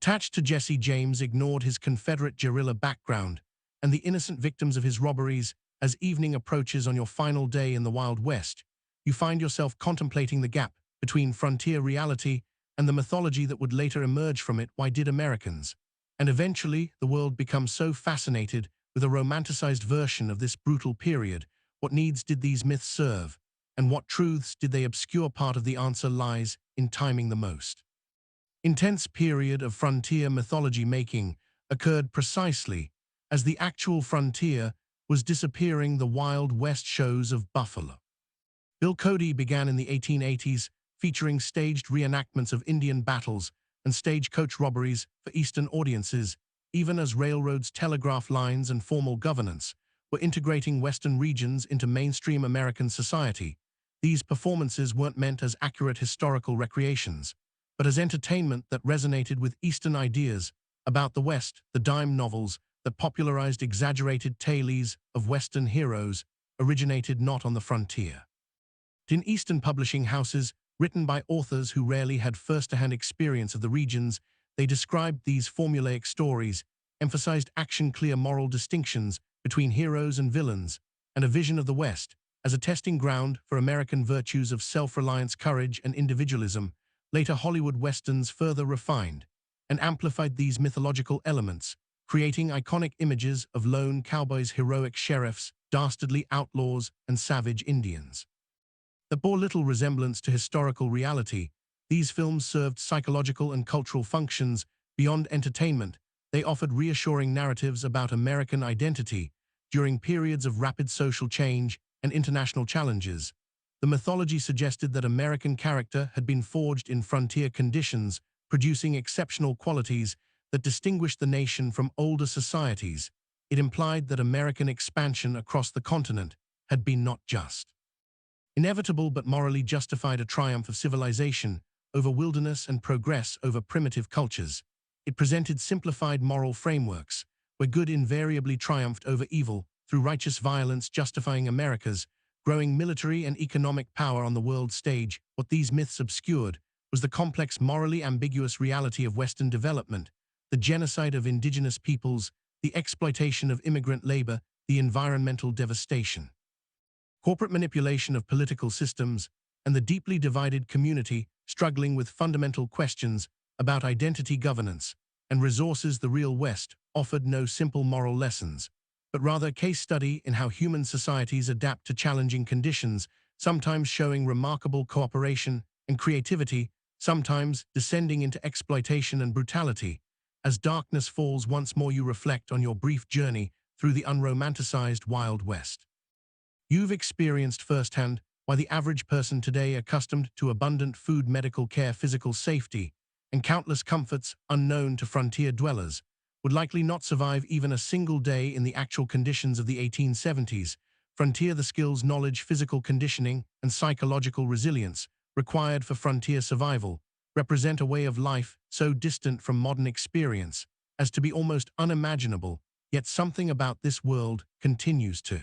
attached to Jesse James ignored his Confederate guerrilla background and the innocent victims of his robberies. As evening approaches on your final day in the Wild West, you find yourself contemplating the gap between frontier reality and the mythology that would later emerge from it. Why did Americans, and eventually the world, become so fascinated with a romanticized version of this brutal period? What needs did these myths serve, and what truths did they obscure? Part of the answer lies in timing. The most intense period of frontier mythology making occurred precisely as the actual frontier was disappearing. The Wild West shows of Buffalo Bill Cody began in the 1880s, featuring staged reenactments of Indian battles and stagecoach robberies for Eastern audiences, even as railroads, telegraph lines, and formal governance were integrating Western regions into mainstream American society. These performances weren't meant as accurate historical recreations, but as entertainment that resonated with Eastern ideas about the West. The dime novels that popularized exaggerated tales of Western heroes originated not on the frontier, but in Eastern publishing houses. Written by authors who rarely had first-hand experience of the regions they described, these formulaic stories emphasized action, clear moral distinctions between heroes and villains, and a vision of the West as a testing ground for American virtues of self-reliance, courage, and individualism. Later Hollywood Westerns further refined and amplified these mythological elements, creating iconic images of lone cowboys, heroic sheriffs, dastardly outlaws, and savage Indians that bore little resemblance to historical reality. These films served psychological and cultural functions beyond entertainment. They offered reassuring narratives about American identity during periods of rapid social change and international challenges. The mythology suggested that American character had been forged in frontier conditions, producing exceptional qualities that distinguished the nation from older societies. It implied that American expansion across the continent had been not just inevitable but morally justified, a triumph of civilization over wilderness and progress over primitive cultures. It presented simplified moral frameworks where good invariably triumphed over evil through righteous violence, justifying America's growing military and economic power on the world stage. What these myths obscured was the complex, morally ambiguous reality of Western development: the genocide of indigenous peoples, the exploitation of immigrant labor, the environmental devastation, corporate manipulation of political systems, and the deeply divided community struggling with fundamental questions about identity, governance, and resources. The Real West offered no simple moral lessons, but rather a case study in how human societies adapt to challenging conditions, sometimes showing remarkable cooperation and creativity, sometimes descending into exploitation and brutality. As darkness falls, once more you reflect on your brief journey through the unromanticized Wild West. You've experienced firsthand why the average person today, accustomed to abundant food, medical care, physical safety, and countless comforts unknown to frontier dwellers, would likely not survive even a single day in the actual conditions of the 1870s. Frontier the skills, knowledge, physical conditioning, and psychological resilience required for frontier survival represent a way of life so distant from modern experience as to be almost unimaginable, yet something about this world continues to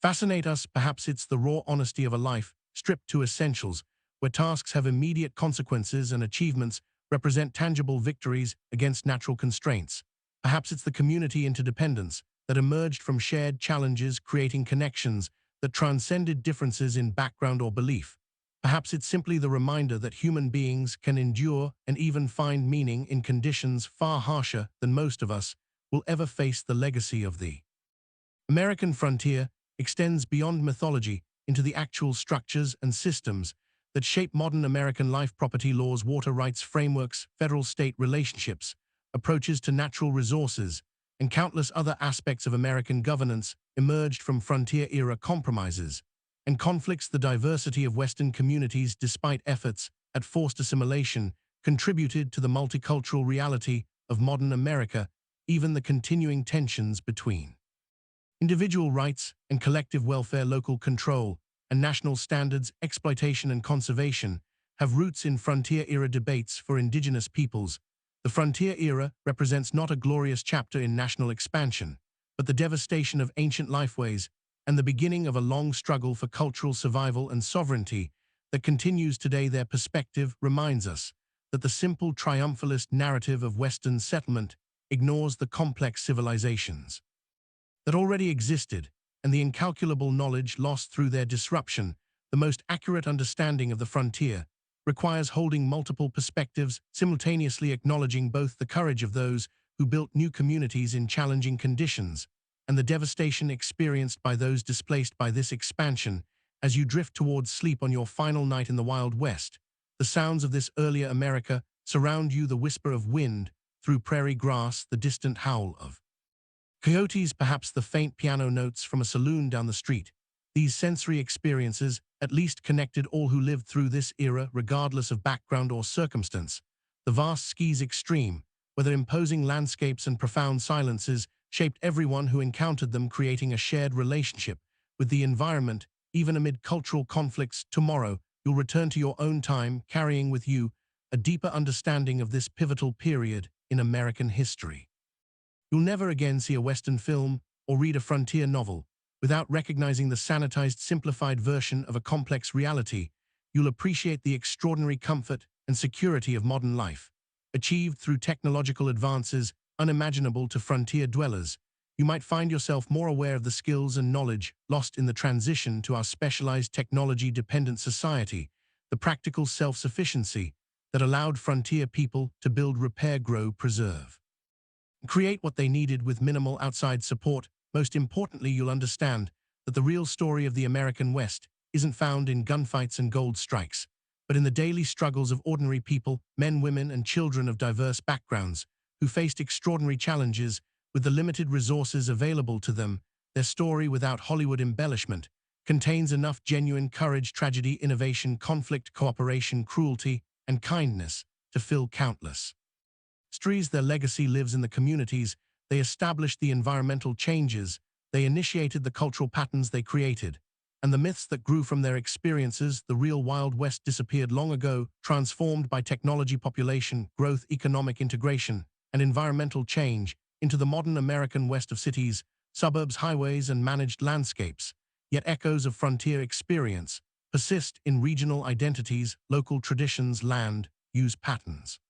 fascinate us. Perhaps it's the raw honesty of a life stripped to essentials, where tasks have immediate consequences and achievements represent tangible victories against natural constraints. Perhaps it's the community interdependence that emerged from shared challenges, creating connections that transcended differences in background or belief. Perhaps it's simply the reminder that human beings can endure and even find meaning in conditions far harsher than most of us will ever face. The legacy of the American frontier extends beyond mythology into the actual structures and systems that shape modern American life: property laws, water rights frameworks, federal-state relationships, approaches to natural resources, and countless other aspects of American governance emerged from frontier-era compromises and conflicts. The diversity of Western communities, despite efforts at forced assimilation, contributed to the multicultural reality of modern America. Even the continuing tensions between individual rights and collective welfare, local control, and national standards, exploitation and conservation, have roots in frontier-era debates for indigenous peoples. The frontier era represents not a glorious chapter in national expansion, but the devastation of ancient lifeways and the beginning of a long struggle for cultural survival and sovereignty that continues today. Their perspective reminds us that the simple triumphalist narrative of Western settlement ignores the complex civilizations that already existed and the incalculable knowledge lost through their disruption. The most accurate understanding of the frontier requires holding multiple perspectives, simultaneously acknowledging both the courage of those who built new communities in challenging conditions and the devastation experienced by those displaced by this expansion. As you drift towards sleep on your final night in the Wild West, the sounds of this earlier America surround you: the whisper of wind through prairie grass, the distant howl of coyotes, perhaps the faint piano notes from a saloon down the street. These sensory experiences at least connected all who lived through this era, regardless of background or circumstance. The vast skis extreme, where their imposing landscapes and profound silences shaped everyone who encountered them, creating a shared relationship with the environment, even amid cultural conflicts. Tomorrow, you'll return to your own time, carrying with you a deeper understanding of this pivotal period in American history. You'll never again see a Western film or read a frontier novel without recognizing the sanitized, simplified version of a complex reality. You'll appreciate the extraordinary comfort and security of modern life, achieved through technological advances unimaginable to frontier dwellers. You might find yourself more aware of the skills and knowledge lost in the transition to our specialized, technology-dependent society, the practical self-sufficiency that allowed frontier people to build, repair, grow, preserve, create what they needed with minimal outside support. Most importantly, you'll understand that the real story of the American West isn't found in gunfights and gold strikes, but in the daily struggles of ordinary people, men, women, and children of diverse backgrounds, who faced extraordinary challenges with the limited resources available to them. Their story, without Hollywood embellishment, contains enough genuine courage, tragedy, innovation, conflict, cooperation, cruelty, and kindness to fill countless stories. Their legacy lives in the communities they established, the environmental changes they initiated, the cultural patterns they created, and the myths that grew from their experiences. The real Wild West disappeared long ago, transformed by technology, population growth, economic integration, and environmental change into the modern American West of cities, suburbs, highways, and managed landscapes. Yet echoes of frontier experience persist in regional identities, local traditions, land use patterns,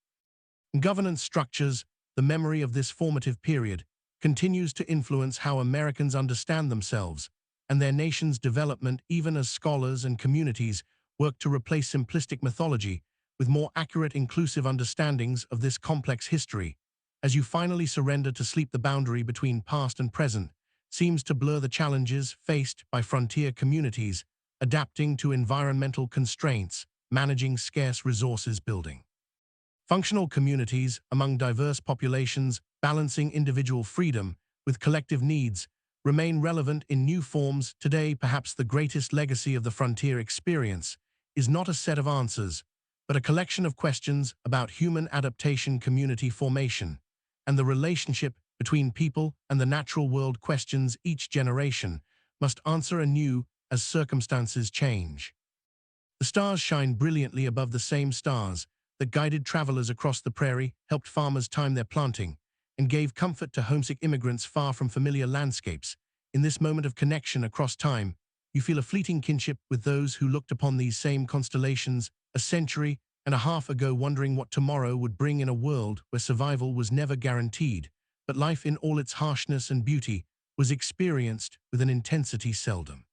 and governance structures. The memory of this formative period continues to influence how Americans understand themselves and their nation's development, even as scholars and communities work to replace simplistic mythology with more accurate, inclusive understandings of this complex history. As you finally surrender to sleep, the boundary between past and present seems to blur. The challenges faced by frontier communities, adapting to environmental constraints, managing scarce resources, building functional communities among diverse populations, balancing individual freedom with collective needs, remain relevant in new forms today. Perhaps the greatest legacy of the frontier experience is not a set of answers, but a collection of questions about human adaptation, community formation, and the relationship between people and the natural world. Questions each generation must answer anew as circumstances change. The stars shine brilliantly above the same stars that guided travelers across the prairie, helped farmers time their planting, and gave comfort to homesick immigrants far from familiar landscapes. In this moment of connection across time, you feel a fleeting kinship with those who looked upon these same constellations a century and a half ago, wondering what tomorrow would bring in a world where survival was never guaranteed, but life in all its harshness and beauty was experienced with an intensity seldom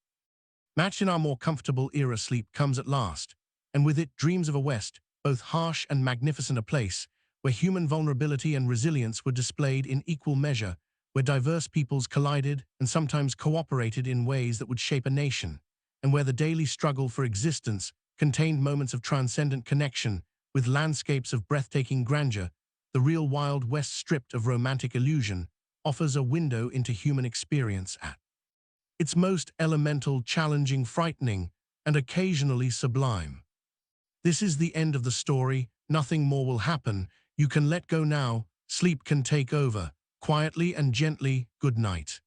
matched. In our more comfortable era, sleep comes at last, and with it dreams of a West, both harsh and magnificent, a place where human vulnerability and resilience were displayed in equal measure, where diverse peoples collided and sometimes cooperated in ways that would shape a nation, and where the daily struggle for existence contained moments of transcendent connection with landscapes of breathtaking grandeur. The real Wild West, stripped of romantic illusion, offers a window into human experience at its most elemental, challenging, frightening, and occasionally sublime. This is the end of the story. Nothing more will happen. You can let go now. Sleep can take over. Quietly and gently, good night.